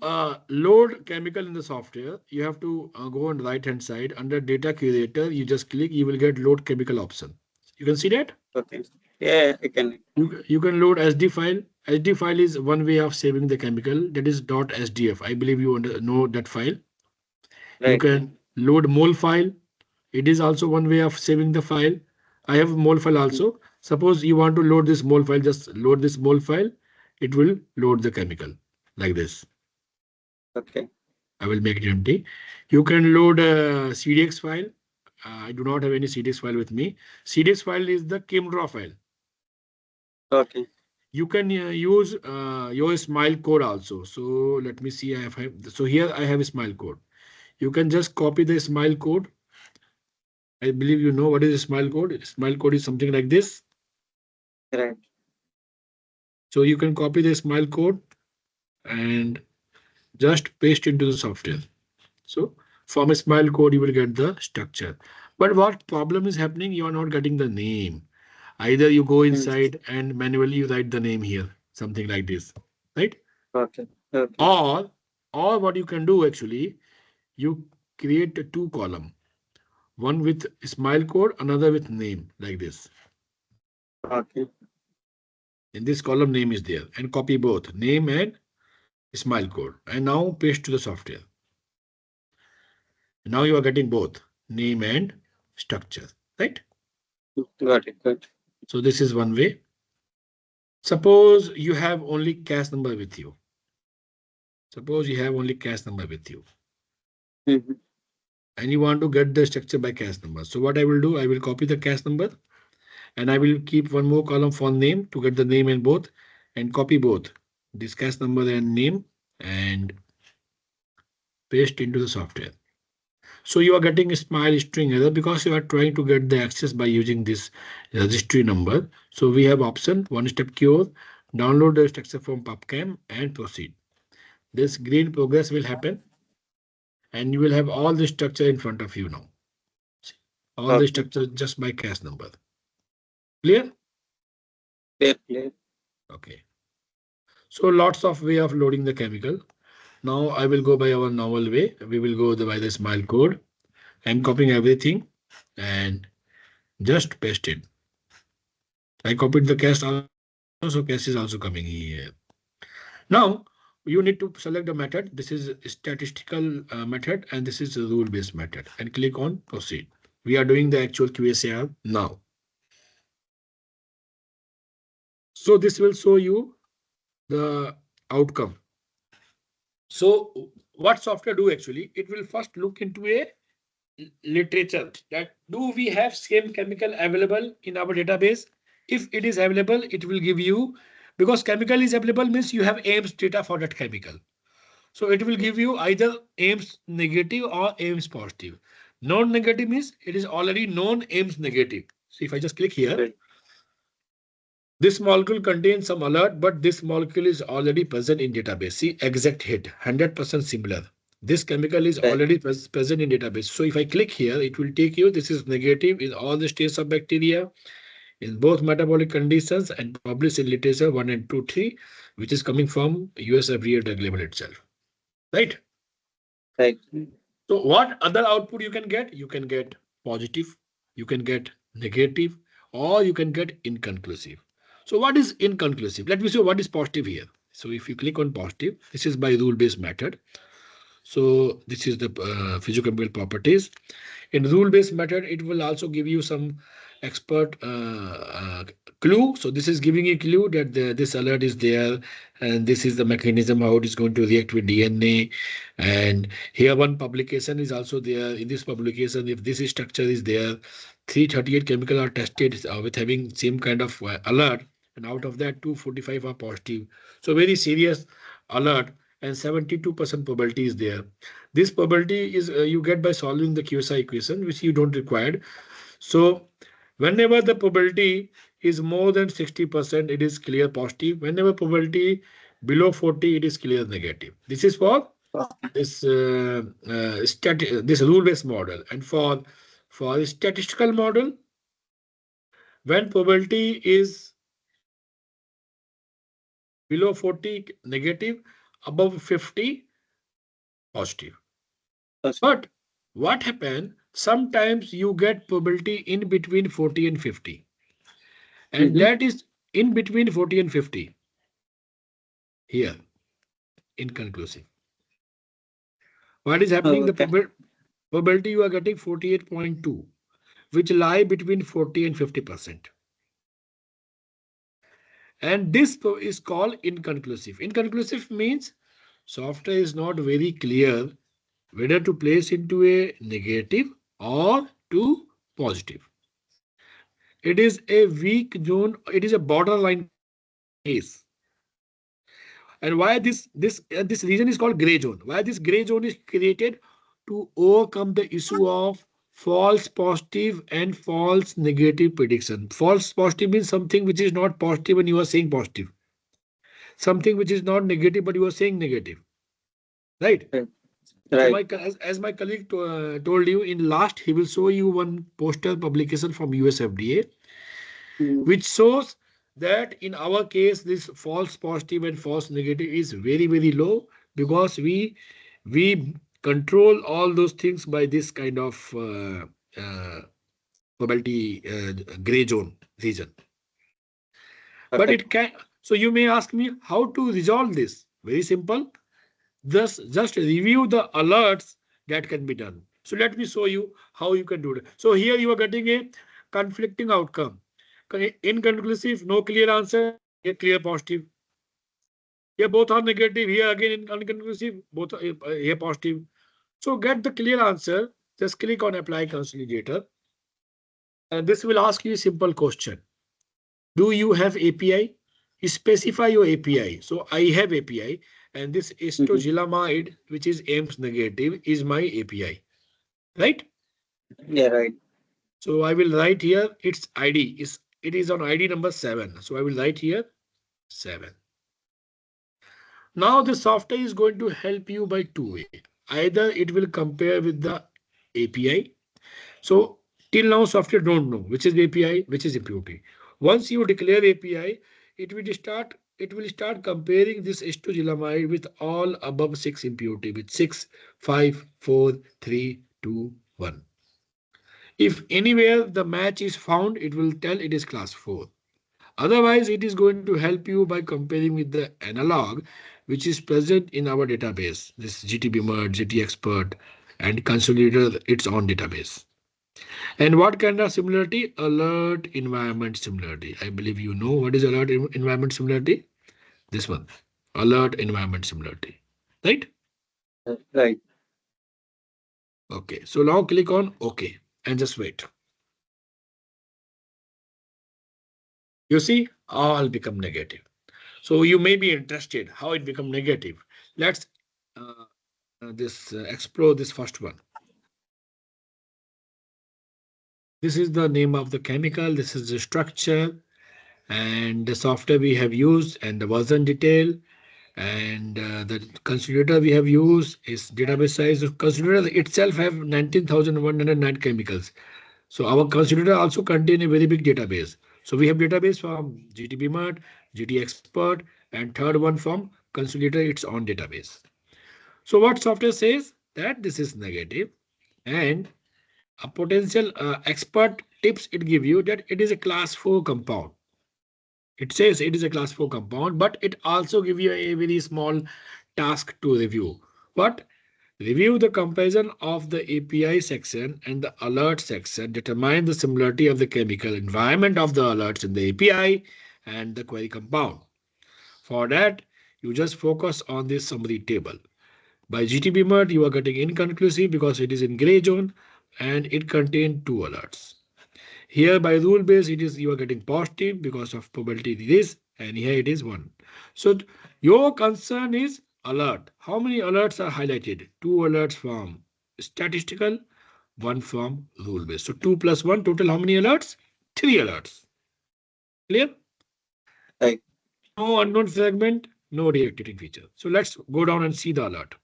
load chemical in the software, you have to go on the right hand side under data curator. You just click, you will get load chemical option. You can see that. Okay. Yeah, I can. You can load SD file. SD file is one way of saving the chemical. That is .sdf. I believe you know that file. You Right. can load mole file. It is also one way of saving the file. I have mole file also. Suppose you want to load this mole file, just load this mole file. It will load the chemical like this. Okay. I will make it empty. You can load a CDX file. I do not have any CDX file with me. CDX file is the ChemDraw file. Okay. You can use your smile code also. So let me see. So here I have a smile code. You can just copy the smile code. I believe you know what is a smile code. Smile code is something like this. Right. So you can copy the smile code and just paste into the software. So from a smile code, you will get the structure. But what problem is happening? You are not getting the name. Either you go Mm. inside and manually you write the name here, something like this, right? Okay. Okay. Or, or what you can do actually, you create a two column, one with smile code, another with name like this. Okay. In this column, name is there, and copy both name and smile code, and now paste to the software. Now you are getting both name and structure, right? Got it. Got it. So this is one way. Suppose you have only cache number with you. Suppose you have only cache number with you. Mhm. And you want to get the structure by cache number. So what I will do, I will copy the cache number and I will keep one more column for name to get the name in both and copy both this cache number and name and paste into the software. So you are getting a smile string error because you are trying to get the access by using this registry number. So we have option one step cure, download the structure from PubChem and proceed. This green progress will happen and you will have all the structure in front of you now. All the Okay. structure just by cache number. Clear? Clear. Clear. Okay. So lots of way of loading the chemical. Now I will go by our normal way. We will go by the smile code. I'm copying everything and just paste it. I copied the cache also, so cache is also coming here. Now you need to select the method. This is statistical method and this is a rule-based method and click on proceed. We are doing the actual QSAR now. So this will show you the outcome. So what software do actually? It will first look into a literature that do we have same chemical available in our database. If it is available, it will give you, because chemical is available means you have AIMS data for that chemical. So it will give you either AIMS negative or AIMS positive. Non-negative means it is already known AIMS negative. So if I just click here, Right. this molecule contains some alert, but this molecule is already present in database. See, exact hit, 100% similar. This chemical is Right. already present in database. So if I click here, it will take you, this is negative in all the states of bacteria, in both metabolic conditions and published in literature 1 and 2, 3, which is coming from US FDA drug label itself. Right? Right. So what other output you can get? You can get positive, you can get negative, or you can get inconclusive. So what is inconclusive? Let me show what is positive here. So if you click on positive, this is by rule-based method. So this is the physicochemical properties. In rule-based method, it will also give you some expert clue. So this is giving you clue that this alert is there, and this is the mechanism how it is going to react with DNA. And here one publication is also there. In this publication, if this structure is there, 338 chemical are tested with having same kind of alert, and out of that 245 are positive. So very serious alert, and 72% probability is there. This probability is you get by solving the QSI equation, which you don't require. So whenever the probability is more than 60%, it is clear positive. Whenever probability below 40, it is clear negative. This is for this this rule-based model, and for a statistical model, when probability is Below 40 negative, above 50 positive. But what happens? Sometimes you get probability in between 40 and 50. And Mhm. that is in between 40 and 50. Here, inconclusive. What is happening? The Okay. probability you are getting 48.2, which lie between 40 and 50%. And this is called inconclusive. Inconclusive means software is not very clear whether to place into a negative or to positive. It is a weak zone, it is a borderline case. And why this region is called gray zone? Why this gray zone is created? To overcome the issue of false positive and false negative prediction. False positive means something which is not positive and you are saying positive. Something which is not negative but you are saying negative. Right? Right. So Right. as my colleague told you in last, he will show you one poster publication from US FDA, Mm. which shows that in our case this false positive and false negative is very low because we control all those things by this kind of uh, probability gray zone region. But Okay. it can. So you may ask me how to resolve this. Very simple. Just review the alerts that can be done. So let me show you how you can do it. So here you are getting a conflicting outcome. Inconclusive, no clear answer, a clear positive. Here both are negative. Here again inconclusive, both are here positive. So get the clear answer. Just click on apply consolidator. And this will ask you a simple question. Do you have API? Specify your API. So I have API and this Mhm. istogilamide, which is AIMS negative, is my API. Right? Yeah, right. So I will write here its ID. It is on ID number 7. So I will write here 7. Now the software is going to help you by two ways. Either it will compare with the API. So till now software don't know which is API, which is impurity. Once you declare API, it will start comparing this histogilamide with all above 6 impurity with 6, 5, 4, 3, 2, 1. If anywhere the match is found, it will tell it is class 4. Otherwise, it is going to help you by comparing with the analog which is present in our database, this GTBMERT, GTExpert, and Consolidator, its own database. And what kind of similarity? Alert environment similarity. I believe you know what is alert environment similarity. This one, alert environment similarity, right? Right. Okay, so now click on OK and just wait. You see, all become negative. So you may be interested how it become negative. Let's uh, explore this first one. This is the name of the chemical. This is the structure and the software we have used and the version detail. And the consider we have used is database size. Consider itself have 19,109 chemicals. So our consider also contain a very big database. So we have database from GTBMAT, GTExpert, and third one from Consolidator its own database. So what software says that this is negative, and a potential expert tips it give you that it is a class 4 compound. It says it is a class 4 compound, but it also give you a very small task to review. What? Review the comparison of the API section and the alert section. Determine the similarity of the chemical environment of the alerts in the API and the query compound. For that, you just focus on this summary table. By GTBMERT, you are getting inconclusive because it is in gray zone and it contains two alerts. Here by rule base, it is you are getting positive because of probability it is, and here it is 1. So your concern is alert. How many alerts are highlighted? 2 alerts from statistical, 1 from rule base. So 2 plus 1, total how many alerts? 3 alerts. Clear? Right. No unknown fragment, no reactivating feature. So let's go down and see the alert.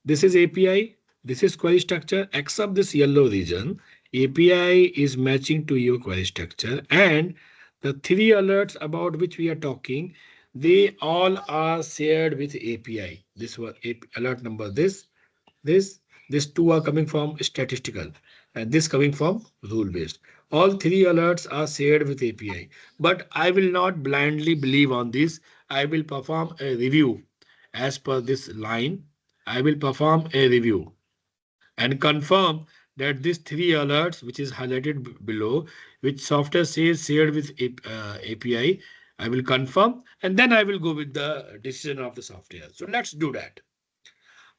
This is API. This is query structure. Except this yellow region, API is matching to your query structure, and The three alerts about which we are talking, they all are shared with API. This was alert number this, these two are coming from statistical, and this coming from rule based. All three alerts are shared with API, but I will not blindly believe on this. I will perform a review as per this line. I will perform a review and confirm that these three alerts, which is highlighted below, which software says shared with API, I will confirm and then I will go with the decision of the software. So let's do that.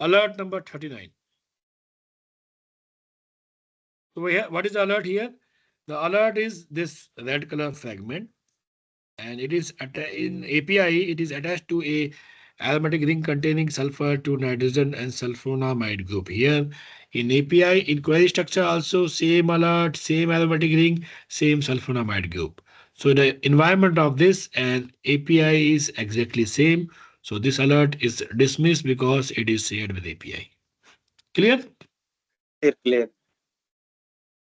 Alert number 39. So what is the alert here? The alert is this red color fragment, and it is in API. It is attached to a aromatic ring containing sulfur to nitrogen and sulfonamide group. Here in API, in query structure also same alert, same aromatic ring, same sulfonamide group. So the environment of this and API is exactly same. So this alert is dismissed because it is shared with API. Clear? Clear, clear.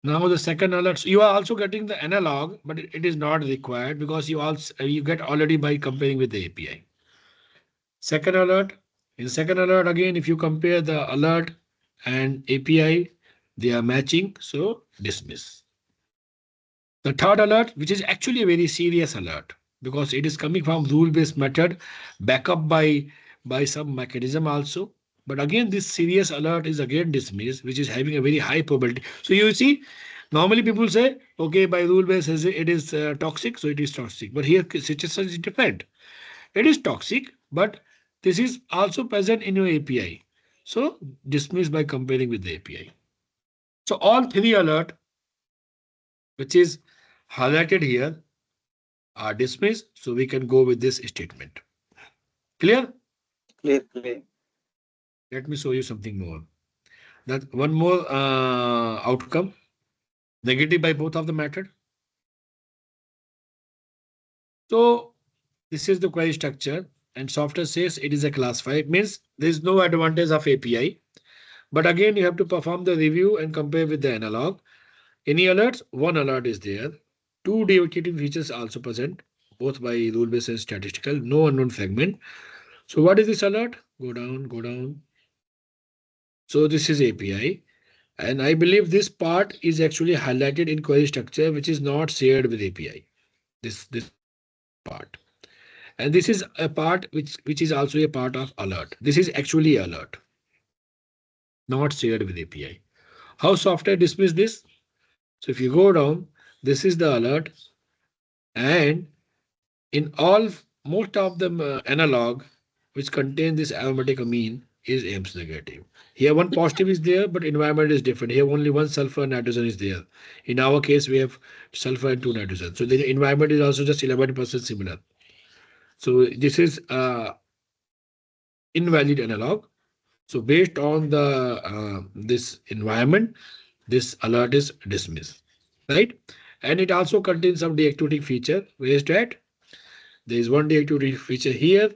Now the second alert, you are also getting the analog, but it is not required because you get already by comparing with the API. Second alert, in second alert again, if you compare the alert and API, they are matching, so dismiss. The third alert, which is actually a very serious alert because it is coming from rule-based method, backup by some mechanism also. But again, this serious alert is again dismissed, which is having a very high probability. So you see, normally people say, okay, by rule base it is toxic, so it is toxic. But here situation is different. It is toxic, but this is also present in your API. So dismiss by comparing with the API. So all three alert, which is highlighted here, are dismissed. So we can go with this statement. Clear? Clear, clear. Let me show you something more. That one more outcome, negative by both of the method. So this is the query structure and software says it is a class 5, means there is no advantage of API. But again, you have to perform the review and compare with the analog. Any alerts? One alert is there. Two deviating features also present, both by rule-based and statistical, no unknown fragment. So what is this alert? Go down, go down. So this is API. And I believe this part is actually highlighted in query structure, which is not shared with API. This part. And this is a part which is also a part of alert. This is actually alert, not shared with API. How software dismiss this? So if you go down, this is the alert, and in all most of the analog which contain this aromatic amine is Ames negative. Here one positive is there, but environment is different. Here only one sulfur and nitrogen is there. In our case, we have sulfur and two nitrogen. So the environment is also just 11% similar. So this is invalid analog. So based on the this environment, this alert is dismissed, right? And it also contains some deactivating feature. Where is that? There is one deactivating feature here,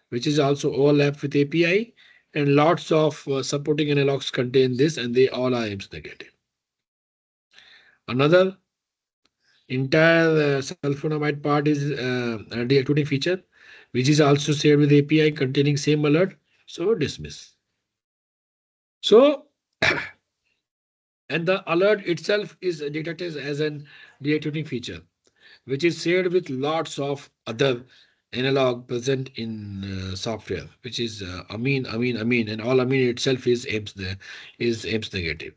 which is also overlapped with API, and lots of supporting analogs contain this, and they all are Ames negative. Another entire sulfonamide part is a deactivating feature, which is also shared with API containing same alert. So dismiss. So and the alert itself is detected as an deactivating feature, which is shared with lots of other analog present in software, which is amine, and all amine itself is Ames negative.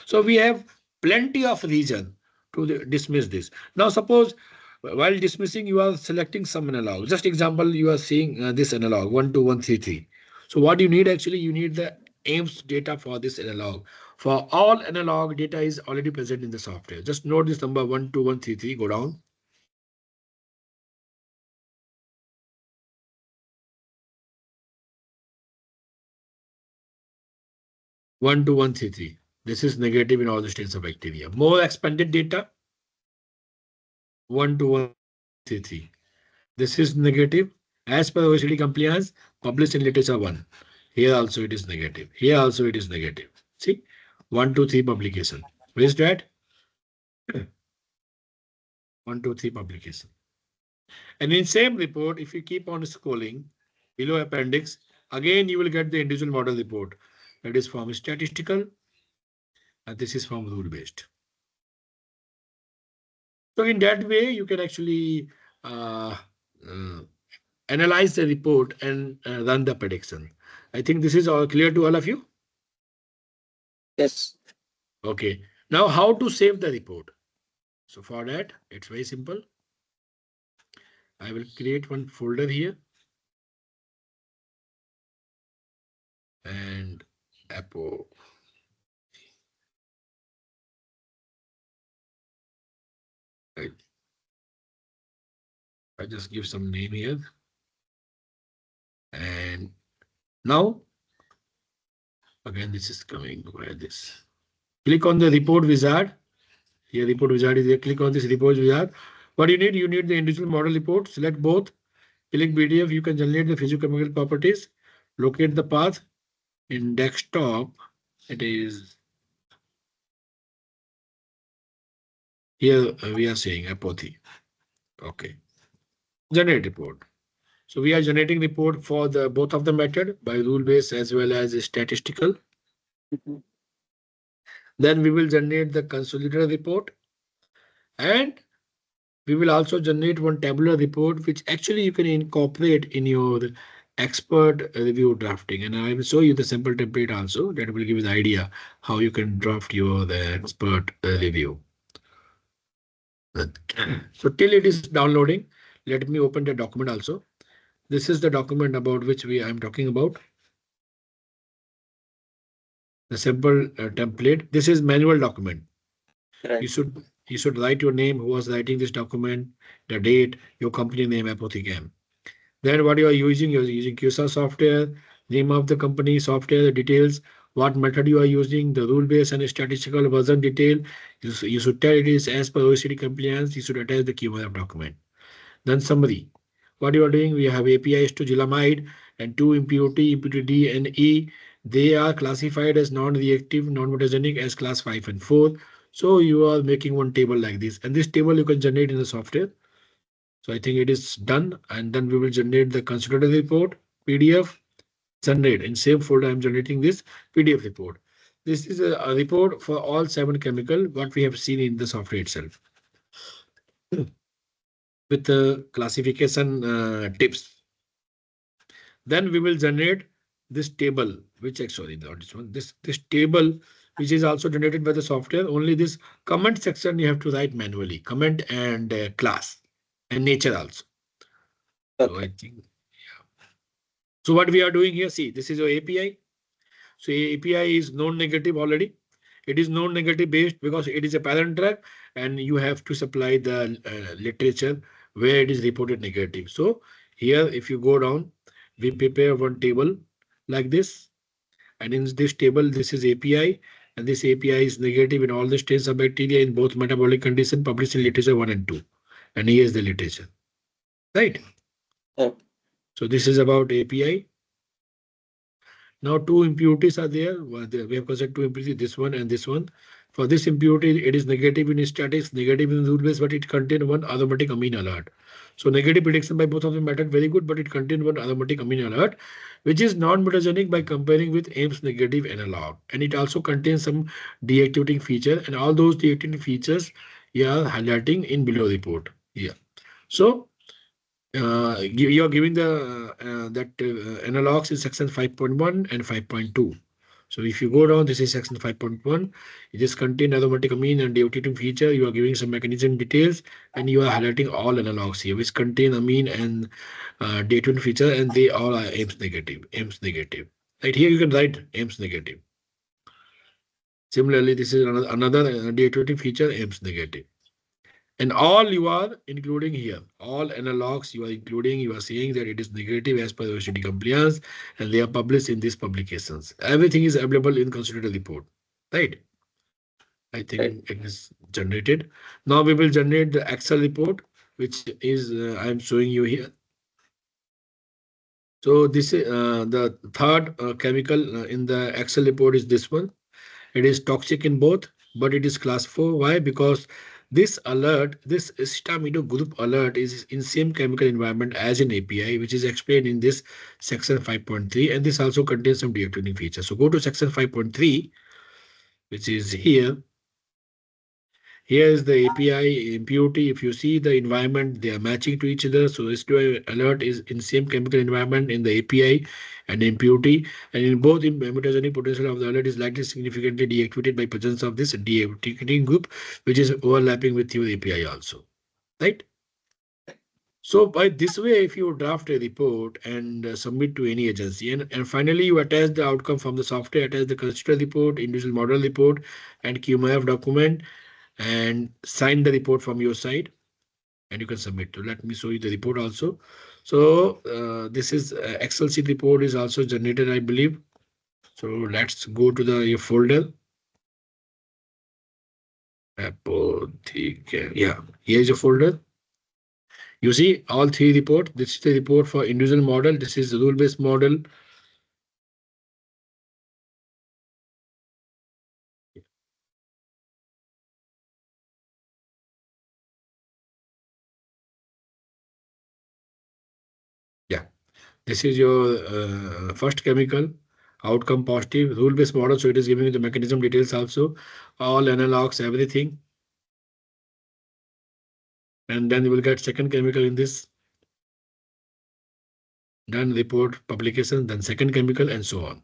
So we have plenty of reason to dismiss this. Now suppose while dismissing, you are selecting some analog. Just example, you are seeing this analog 12133. So what you need actually, you need the Ames data for this analog. For all analog, data is already present in the software. Just note this number 12133, go down. 12133. This is negative in all the states of bacteria. More expanded data, 12133. This is negative. As per OECD compliance, published in literature 1. Here also it is negative. Here also it is negative. See, 1, 2, 3 publication. Where is that? 1, 2, 3 publication. And in same report, if you keep on scrolling below appendix, again you will get the individual model report. That is from statistical, and this is from rule based. So in that way, you can actually uh, uh, analyze the report and run the prediction. I think this is all clear to all of you. Yes. Okay. Now, how to save the report? So for that, it's very simple. I will create one folder here and Apo. Right. I just give some name here. And now, again, this is coming where this. Click on the report wizard. Here, report wizard is there. Click on this report wizard. What you need the individual model report. Select both. Click PDF. You can generate the physicochemical properties. Locate the path. In desktop, it is here. We are saying apothy. Okay. Generate report. So we are generating report for the both of the method by rule based as well as statistical. Mhm. Then we will generate the consolidated report, and we will also generate one tabular report, which actually you can incorporate in your expert review drafting. And I will show you the sample template also that will give you the idea how you can draft your the expert review. So till it is downloading, let me open the document also. This is the document about which I'm talking about. The simple template. This is manual document. Right. You should write your name, who was writing this document, the date, your company name, Apothecam. Then what you're using QSA software, name of the company, software, the details, what method you are using, the rule base and statistical version detail. You should tell it is as per OECD compliance. You should attach the keyword document. Then summary. What you are doing, we have APIs to Gilamide and two impurity, impurity D and E. They are classified as non-reactive, non-mutagenic as class 5 and 4. So you are making one table like this, and this table you can generate in the software. So I think it is done, and then we will generate the consolidated report, PDF, generate. In same folder, I'm generating this PDF report. This is a report for all 7 chemical, what we have seen in the software itself, with the classification tips. Then we will generate this table, which sorry, not this one, this table, which is also generated by the software. Only this comment section you have to write manually, comment and class and nature also. So Okay. I think, yeah. So what we are doing here, see, this is your API. So API is non-negative already. It is non-negative based because it is a parent drug, and you have to supply the literature where it is reported negative. So here, if you go down, we prepare one table like this, and in this table, this is API, and this API is negative in all the strains of bacteria in both metabolic condition published in literature 1 and 2. And here is the literature, right? Yeah. So this is about API. Now two impurities are there. We have considered two impurities, this one and this one. For this impurity, it is negative in statics, negative in rule base, but it contains one aromatic amine alert. So negative prediction by both of them mattered very good, but it contains one aromatic amine alert, which is non-mutagenic by comparing with Ames negative analog. And it also contains some deactivating feature, and all those deactivating features you are highlighting in below report. Yeah. So you are giving the that analogs in section 5.1 and 5.2. So if you go down, this is section 5.1. It is contain aromatic amine and deactivating feature. You are giving some mechanism details, and you are highlighting all analogs here, which contain amine and deactivating feature, and they all are Ames negative. Ames negative. Right here, you can write Ames negative. Similarly, this is another deactivating feature, Ames negative. And all you are including here, all analogs you are including, you are saying that it is negative as per OECD compliance, and they are published in these publications. Everything is available in consolidated report, right? I Right. think it is generated. Now we will generate the Excel report, which is I am showing you here. So this is the third chemical in the Excel report is this one. It is toxic in both, but it is class 4. Why? Because This alert, this Stamido group alert is in same chemical environment as an API, which is explained in this section 5.3, and this also contains some detuning features. So go to section 5.3, which is here. Here is the API impurity. If you see the environment, they are matching to each other. So S2I alert is in same chemical environment in the API and impurity. And in both, in mutagenic potential of the alert is likely significantly deactivated by presence of this deactivating group, which is overlapping with your API also. Right? So by this way, if you draft a report and submit to any agency, and finally you attach the outcome from the software, attach the constitutional report, individual model report, and QMF document, and sign the report from your side, and you can submit. So let me show you the report also. So this is Excel sheet report is also generated, I believe. So let's go to the your folder. Yeah, here is your folder. You see all three reports. This is the report for individual model. This is the rule-based model. Yeah, this is your first chemical outcome positive rule-based model. So it is giving you the mechanism details also, all analogs, everything. And then you will get second chemical in this. Then report publication, then second chemical, and so on.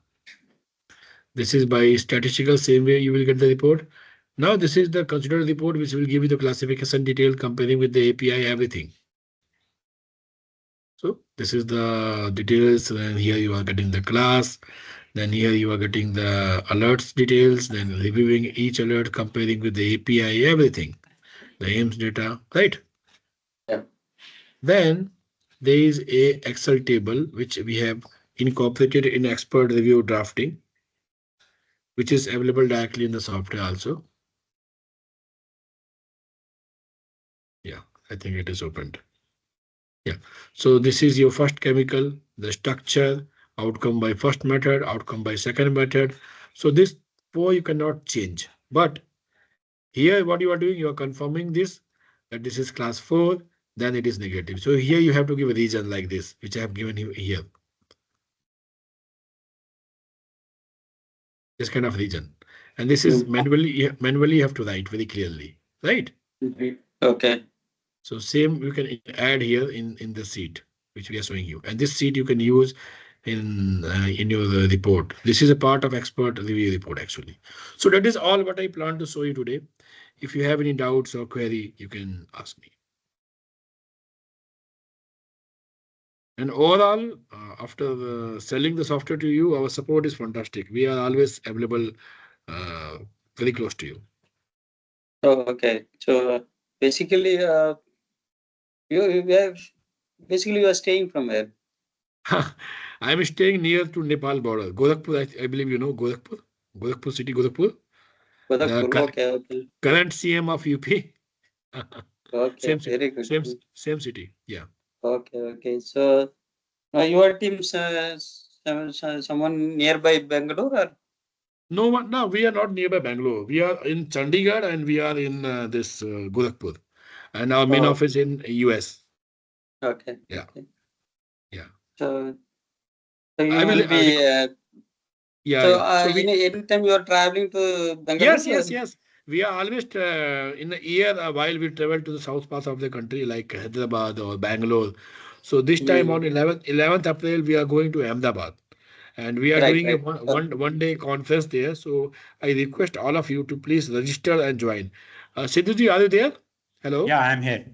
This is by statistical, same way you will get the report. Now this is the considered report, which will give you the classification detail comparing with the API, everything. So this is the details, and here you are getting the class. Then here you are getting the alerts details, then reviewing each alert, comparing with the API, everything. The AIMS data, right? Yeah. Then there is a Excel table, which we have incorporated in expert review drafting, which is available directly in the software also. Yeah, I think it is opened. Yeah, so this is your first chemical, the structure, outcome by first method, outcome by second method. So this four you cannot change. But here what you are doing, you are confirming this, that this is class 4, then it is negative. So here you have to give a region like this, which I have given you here. This kind of region. And this is manually you have to write very clearly, right? Okay. So same you can add here in the sheet which we are showing you, and this sheet you can use in your report. This is a part of expert review report actually. So that is all what I plan to show you today. If you have any doubts or query, you can ask me. And overall, after selling the software to you, our support is fantastic. We are always available, very close to you. Oh, okay. So basically, you have basically you are staying from where? I'm staying near to Nepal border. Gorakhpur, I believe you know Gorakhpur. Gorakhpur city, Gorakhpur. The Gorakhpur. Okay, okay. current CM of UP. Okay, Same city, very good. same city. Yeah. Okay, okay. So your team's someone nearby Bangalore or? No one. No, we are not nearby Bangalore. We are in Chandigarh and we are in this Gorakhpur, and our main Oh, office in US. okay, Yeah. okay. Yeah. So, so I you will. will be. Yeah. So Yeah. So we. anytime you are traveling to Yes. Bangalore? Yes. Yes. We are always in a year while we travel to the south parts of the country like Hyderabad or Bangalore. So this time on 11th April we are going to Ahmedabad. And we are Right, doing a right. one day conference there. So I request all of you to please register and join. Sidhuji, are you there? Hello. Yeah, I'm here.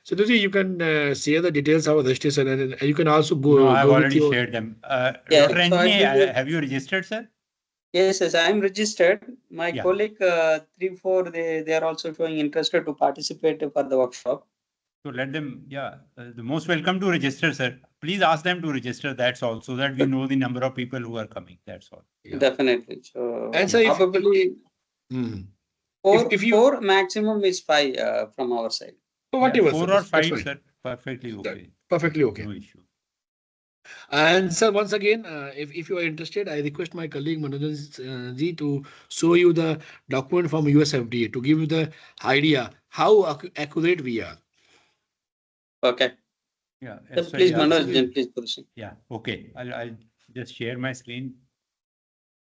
Sidhuji, you can share the details of registration, and you can also No, go I've with already your. shared them. Yeah, Dr. so I Anjani, will. have you registered, sir? Yes, yes, I am registered. My Yeah. colleague 3, 4, they are also showing interested to participate for the workshop. So let them, yeah, the most welcome to register, sir. Please ask them to register. That's all, so that we know the number of people who are coming. That's all. Yeah. Definitely. So And so if probably hmm, four, you 4 maximum is 5 from our side. whatever, 4 sir, or that's 5, fine. sir. Perfectly That- okay. perfectly okay. No issue. And sir, once again, if you are interested, I request my colleague Manojan ji to show you the document from USFDA to give you the idea how accurate we are. Okay. Yeah, Then so please, yeah, Manoj, then please proceed. yeah, okay. I'll just share my screen.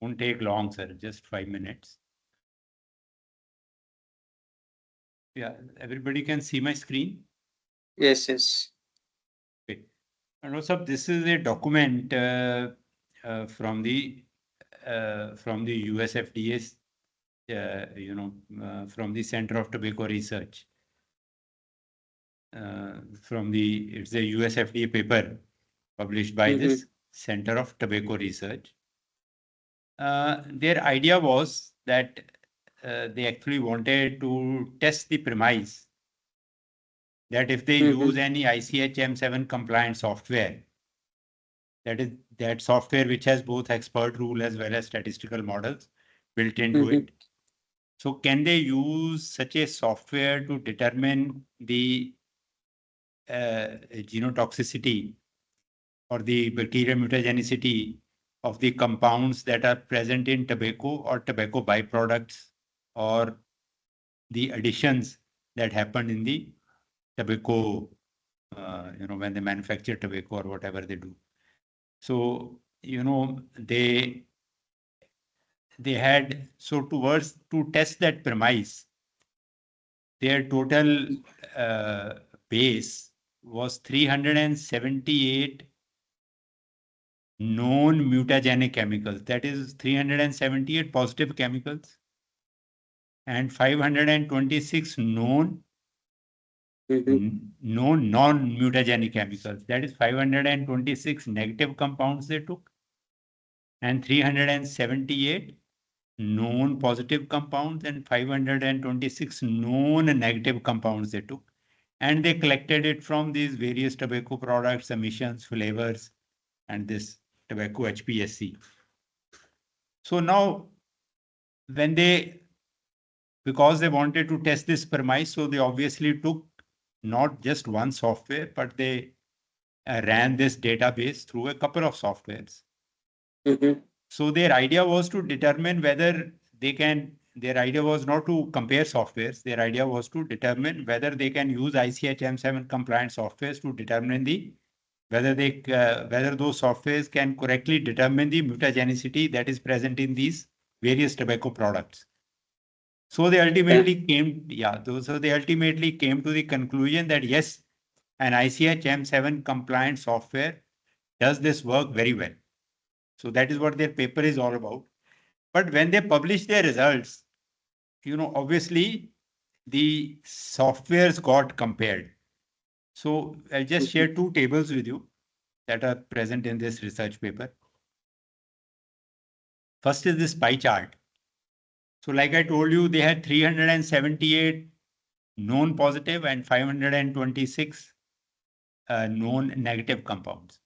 Won't take long, sir. Just 5 minutes. Yeah, everybody can see my screen. Yes, yes. Okay. And also, this is a document from the USFDA's, from the Center of Tobacco Research. It's a USFDA paper published by this Center of Tobacco Research. Their idea was that they actually wanted to test the premise that if they use any ICH M7 compliant software, that software which has both expert rule as well as statistical models built into it. So can they use such a software to determine the genotoxicity or the bacterial mutagenicity of the compounds that are present in tobacco or tobacco byproducts or the additions that happen in the tobacco, when they manufacture tobacco or whatever they do. So, they had, so to test that premise, their total base was 378 known mutagenic chemicals. That is 378 positive chemicals and 526 known non-mutagenic chemicals. That is 526 negative compounds they took and 378 known positive compounds and 526 known negative compounds they took. And they collected it from these various tobacco products, emissions, flavors, and this tobacco HPSC. So now, because they wanted to test this premise, so they obviously took not just one software, but they ran this database through a couple of softwares. So their idea was to determine whether their idea was not to compare softwares. Their idea was to determine whether they can use ICH M7 compliant softwares to determine whether those softwares can correctly determine the mutagenicity that is present in these various tobacco products. So they ultimately came to the conclusion that yes, an ICH M7 compliant software does this work very well. So that is what their paper is all about. But when they publish their results, obviously the softwares got compared. So I'll just share two tables with you that are present in this research paper. First is this pie chart. So like I told you, they had 378 known positive and 526 known negative compounds.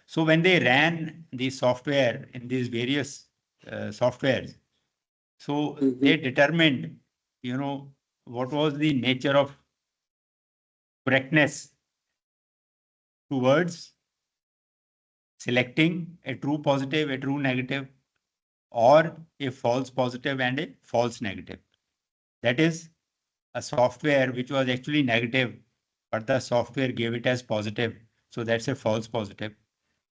So when they ran the software in these various softwares, so they determined, what was the nature of correctness towards selecting a true positive, a true negative, or a false positive and a false negative. That is a software which was actually negative, but the software gave it as positive. So that's a false positive.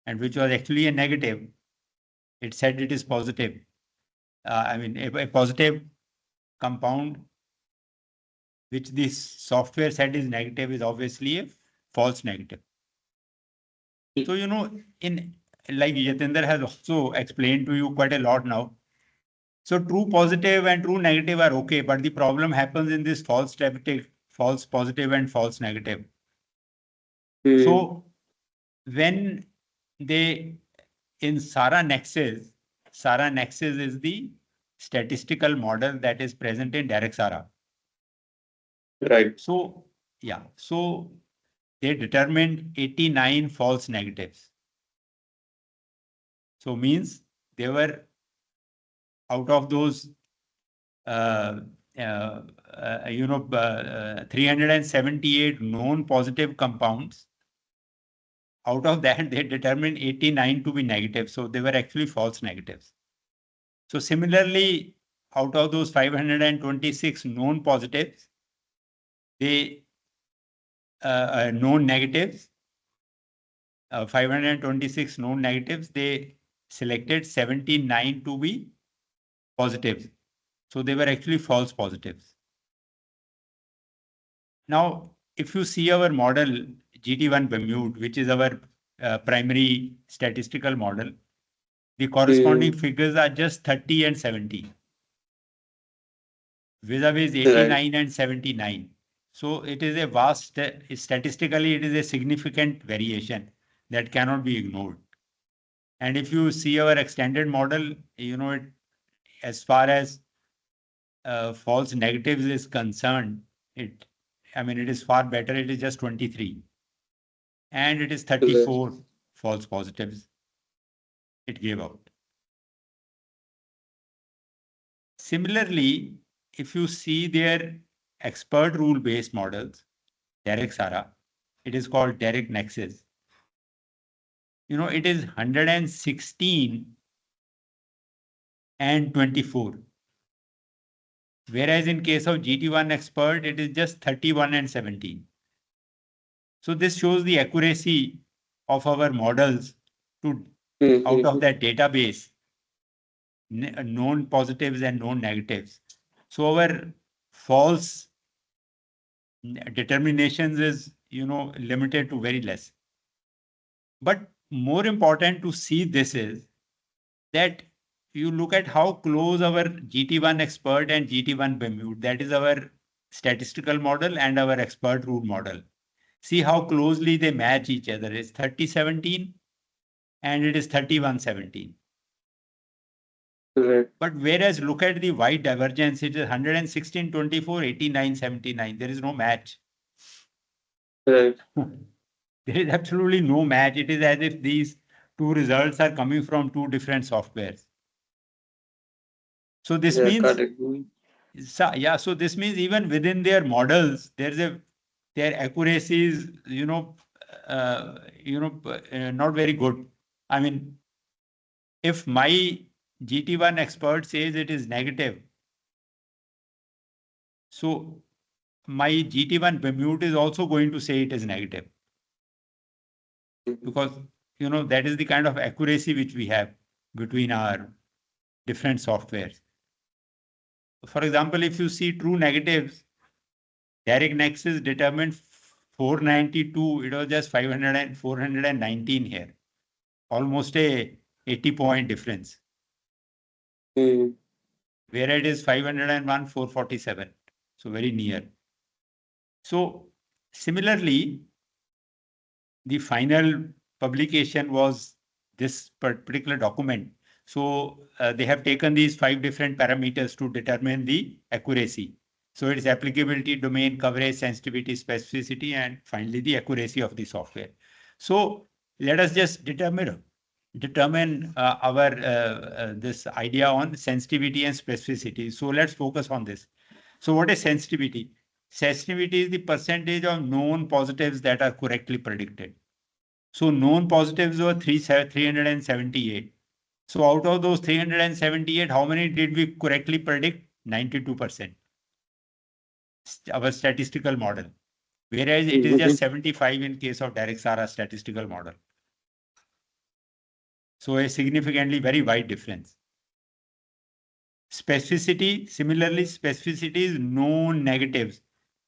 And which was actually a negative, it said it is positive. A positive compound which this software said is negative is obviously a false negative. So, in like Yatendra has also explained to you quite a lot now. So true positive and true negative are okay, but the problem happens in this false positive and false negative. So when in SARA Nexus is the statistical model that is present in Direct SARA. Right. So, yeah, so they determined 89 false negatives. So means they were out of those 378 known positive compounds, out of that, they determined 89 to be negative. So they were actually false negatives. So similarly, out of those 526 known positives, they known negatives, 526 known negatives, they selected 79 to be positives. So they were actually false positives. Now, if you see our model GT1 Bermude, which is our primary statistical model, the corresponding figures are just 30 and 70, vis-a-vis 89 and 79. So it is a vast, statistically, it is a significant variation that cannot be ignored. And if you see our extended model, it, as far as false negatives is concerned, it is far better. It is just 23. And it is 34 false positives it gave out. Similarly, if you see their expert rule-based models, Derek-Sara, it is called Derek Nexus. It is 116 and 24. Whereas in case of GT1 expert, it is just 31 and 17. So this shows the accuracy of our models to out of that database, known positives and known negatives. So our false determinations is, limited to very less. But more important to see this is that you look at how close our GT1 expert and GT1 Bermude, that is our statistical model and our expert rule model. See how closely they match each other. It's 30-17 and it is 31-17. Right. But whereas look at the wide divergence, it is 116-24, 89-79. There is no match. Right. There is absolutely no match. It is as if these two results are coming from two different softwares. So this means, so this means even within their models, their accuracy is, not very good. I mean, if my GT1 expert says it is negative, so my GT1 Bermude is also going to say it is negative. Because, that is the kind of accuracy which we have between our different softwares. For example, if you see true negatives, Derek Nexus determined 492, it was just 500 and 419 here. Almost a 80-point difference. Where it is 501, 447. So very near. So similarly, the final publication was this particular document. So they have taken these 5 different parameters to determine the accuracy. So it is applicability, domain, coverage, sensitivity, specificity, and finally the accuracy of the software. So let us just determine our this idea on sensitivity and specificity. So let's focus on this. So what is sensitivity? Sensitivity is the percentage of known positives that are correctly predicted. So known positives were 378. So out of those 378, how many did we correctly predict? 92%. Our statistical model. Whereas it is just 75 in case of Derek-Sara statistical model. So a significantly very wide difference. Specificity, similarly, specificity is known negatives.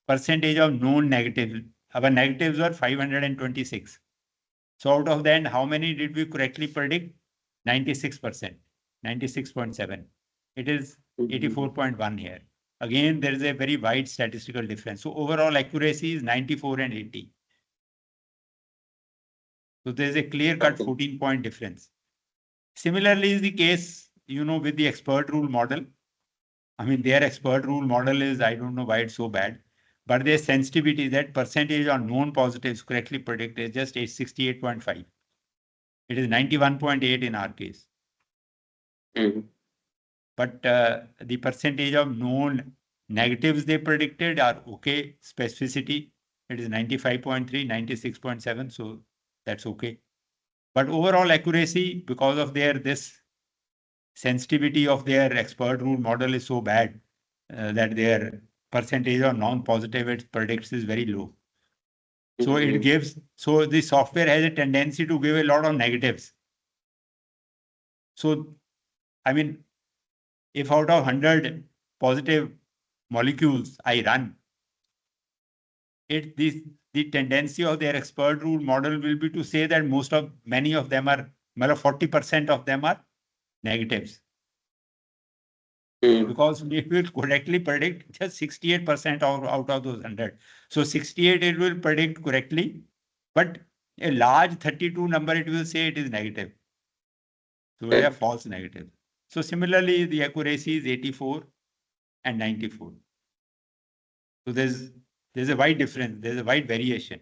Percentage of known negatives. Our negatives were 526. So out of that, how many did we correctly predict? 96%, 96.7. It is 84.1 here. Again, there is a very wide statistical difference. So overall accuracy is 94 and 80. So there is a clear-cut 14-point difference. Similarly is the case, with the expert rule model. I mean, their expert rule model is, I don't know why it's so bad, but their sensitivity, that percentage on known positives correctly predicted, is just 68.5. It is 91.8 in our case. But the percentage of known negatives they predicted are okay. Specificity, it is 95.3, 96.7. So that's okay. But overall accuracy, because of this sensitivity of their expert rule model is so bad that their percentage of non-positive it predicts is very low. So it gives, so the software has a tendency to give a lot of negatives. So, I mean, if out of 100 positive molecules I run, the tendency of their expert rule model will be to say that many of them are, 40% of them are negatives. Because we will correctly predict just 68% out of those 100. So 68 it will predict correctly, but a large 32 number it will say it is negative. So they are false negative. So similarly, the accuracy is 84 and 94. So there's a wide difference. There's a wide variation.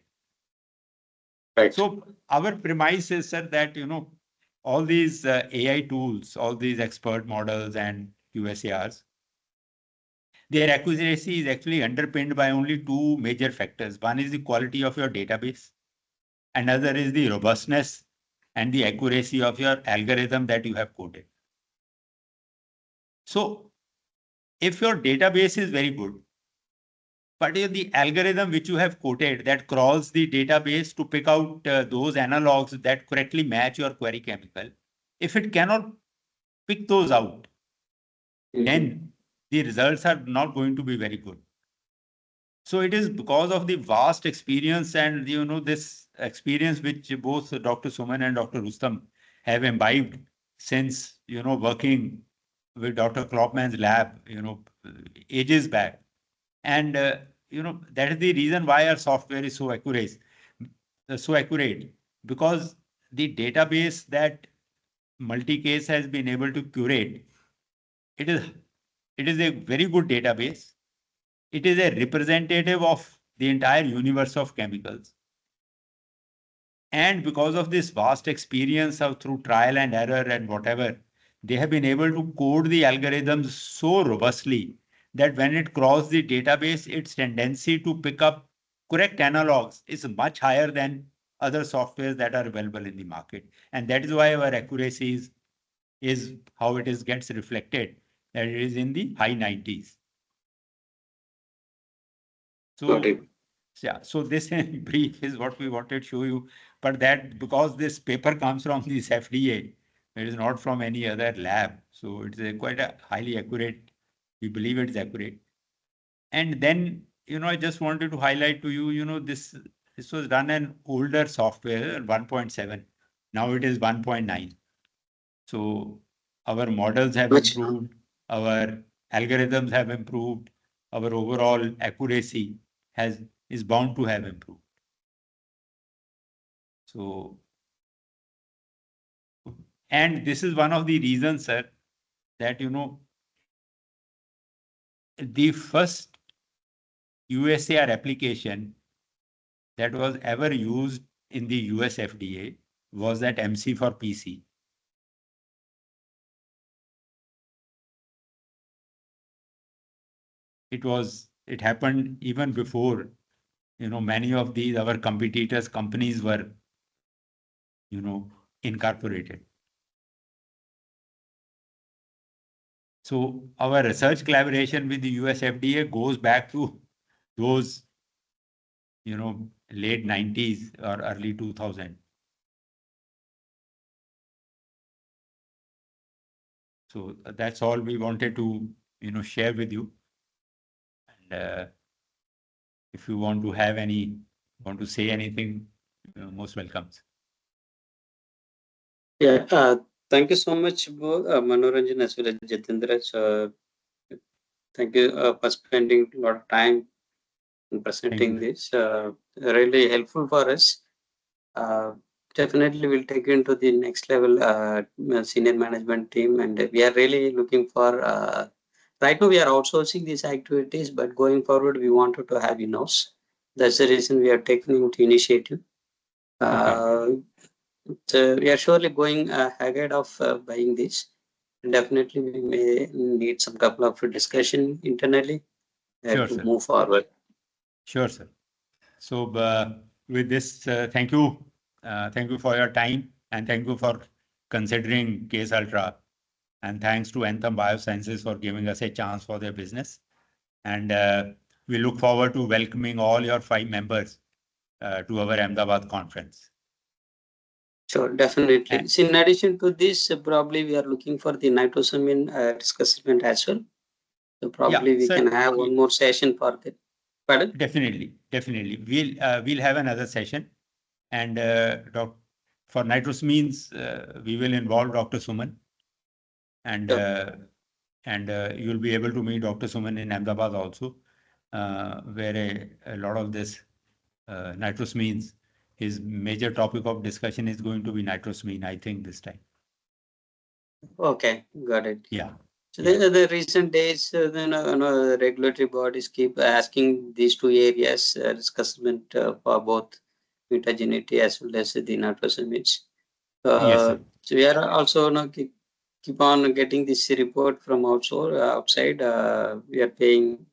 Right. So our premise is, sir, that all these AI tools, all these expert models and QSARs, their accuracy is actually underpinned by only two major factors. One is the quality of your database. Another is the robustness and the accuracy of your algorithm that you have coded. So if your database is very good, but if the algorithm which you have coded that crawls the database to pick out those analogs that correctly match your query chemical, if it cannot pick those out, then the results are not going to be very good. So it is because of the vast experience and this experience which both Dr. Suman and Dr. Rustam have imbibed since working with Dr. Klopman's lab ages back, and that is the reason why our software is so accurate, because the database that Multicase has been able to curate, it is a very good database. It is a representative of the entire universe of chemicals. And because of this vast experience through trial and error and whatever, they have been able to code the algorithms so robustly that when it crawls the database, its tendency to pick up correct analogs is much higher than other softwares that are available in the market. And that is why our accuracy is how it gets reflected, that it is in the high 90s. So, yeah, so this in brief is what we wanted to show you, but that because this paper comes from this FDA, it is not from any other lab. So it's quite a highly accurate, we believe it's accurate. And then, I just wanted to highlight to you, this was done an older software, 1.7. Now it is 1.9. So our models have improved, our algorithms have improved, our overall accuracy is bound to have improved. So, and this is one of the reasons, sir, that the first USAR application that was ever used in the US FDA was that MC for PC. It happened even before, many of these our competitors companies were, incorporated. So our research collaboration with the US FDA goes back to those, late 90s or early 2000. So that's all we wanted to, share with you. And if you want to say anything, most welcome. Yeah, thank you so much, Manoranjan as well as Jitendra. So, thank you for spending a lot of time in presenting this. Really helpful for us. Definitely, we'll take it into the next level senior management team, and we are really looking for. Right now, we are outsourcing these activities, but going forward, we wanted to have in-house. That's the reason we are taking the initiative. So we are surely going ahead of buying this. Definitely, we may need some couple of discussion internally to move forward. Sure, sir. So with this, thank you, Thank you for your time, and thank you for considering Case Ultra. And thanks to Anthem Biosciences for giving us a chance for their business. And we look forward to welcoming all your 5 members to our Ahmedabad conference. Sure, definitely. And- So in addition to this, probably we are looking for the nitrosamine risk assessment as well. So probably we sir, can have one more session for that. Pardon? Definitely. We'll have another session, and for nitrosamines, we will involve Dr. Suman, and you'll be able to meet Dr. Suman in Ahmedabad also, where a lot of this nitrosamines, his major topic of discussion is going to be nitrosamine, I think, this time. Okay, got it. Yeah. So the recent days, the regulatory bodies keep asking these 2 areas risk assessment for both mutagenicity as well as the nitrosamines. Yes, sir. So we are also keep on getting this report from outside. We are paying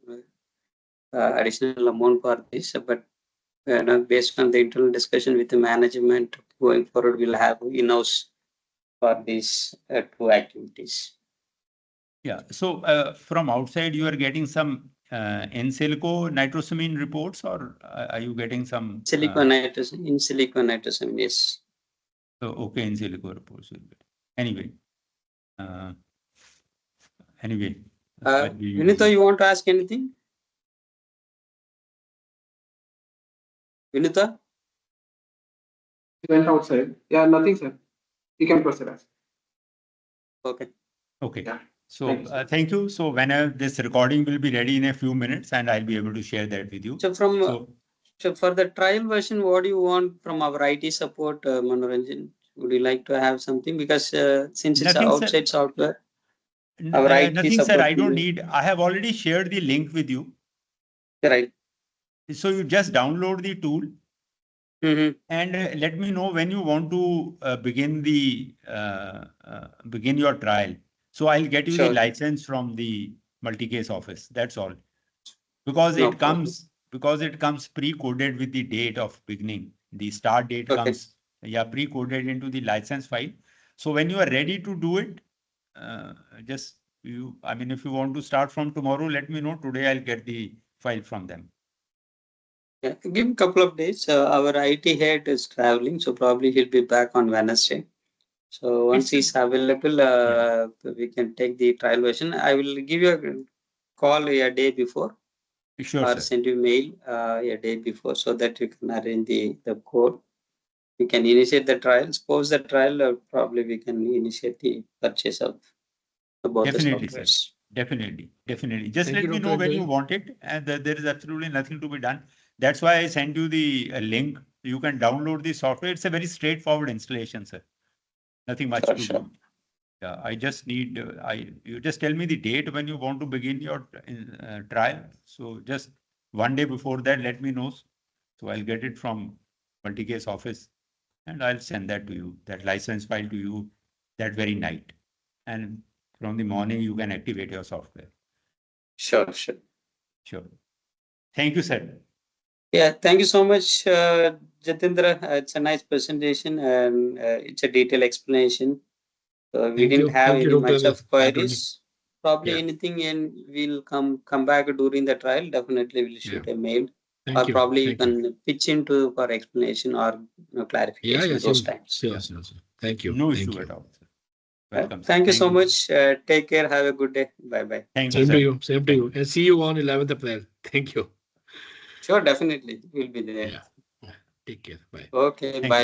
additional amount for this, but based on the internal discussion with the management, going forward, we'll have in-house for these 2 activities. Yeah. So from outside, you are getting some in silico nitrosamine reports, or are you getting some in silico nitrosamine? Yes. Okay, in silico reports. Anyway. Vinitha, you want to ask anything? Vinitha? Went outside. Yeah, nothing, sir. You can proceed. Okay. Okay. Yeah. So Thank you, sir. thank you. So whenever this recording will be ready in a few minutes, and I'll be able to share that with you. So so for the trial version, what do you want from our IT support, Manoranjan? Would you like to have something? Because since it's Nothing, outside software, our IT nothing, sir. support I don't will- need. I have already shared the link with you. right. So you just download the tool. Mm-hmm. And let me know when you want to begin your trial. So I'll get you Sure. the license from the multi-case office. That's all. Because No it comes pre-coded with the date of beginning. The start date Okay. comes pre-coded into the license file. So when you are ready to do it, if you want to start from tomorrow, let me know. Today I'll get the file from them. Yeah, give a couple of days. Our IT head is traveling, so probably he'll be back on Wednesday. So once he's available, we can take the trial version. I will give you a call a day before, Sure, or sir. send you mail a day before, so that you can arrange the code. We can initiate the trial. Suppose the trial, probably we can initiate the purchase of both Definitely, the sir. softwares. Definitely. Just Thank let you, me Dr. know when Anjali. you want it, and there is absolutely nothing to be done. That's why I sent you the link. You can download the software. It's a very straightforward installation, sir. Nothing much to Sure. do. Yeah, I just need you just tell me the date when you want to begin your trial. So just one day before that, let me know. So I'll get it from multi-case office, and I'll send that to you, that license file to you that very night. And from the morning, you can activate your software. Sure. Sure. Thank you, sir. Yeah, thank you so much, Jatindra. It's a nice presentation, and it's a detailed explanation. We Thank didn't you. have Thank you, any Dr. much of Anjali. queries. Probably Yeah. anything, and we'll come back during the trial. Definitely, we'll shoot a mail, Thank or you. probably you Thank you. can pitch into for explanation or clarification those times. Sure. Thank you. No Thank issue you. at all, sir. Welcome, sir. Thank you so much. Take care. Have a good day. Bye. Thank you, Same sir. to you. Same to you. And see you on 11th April. Thank you. Sure, definitely. We'll be there. Yeah. Take care. Bye. Okay, Thank bye.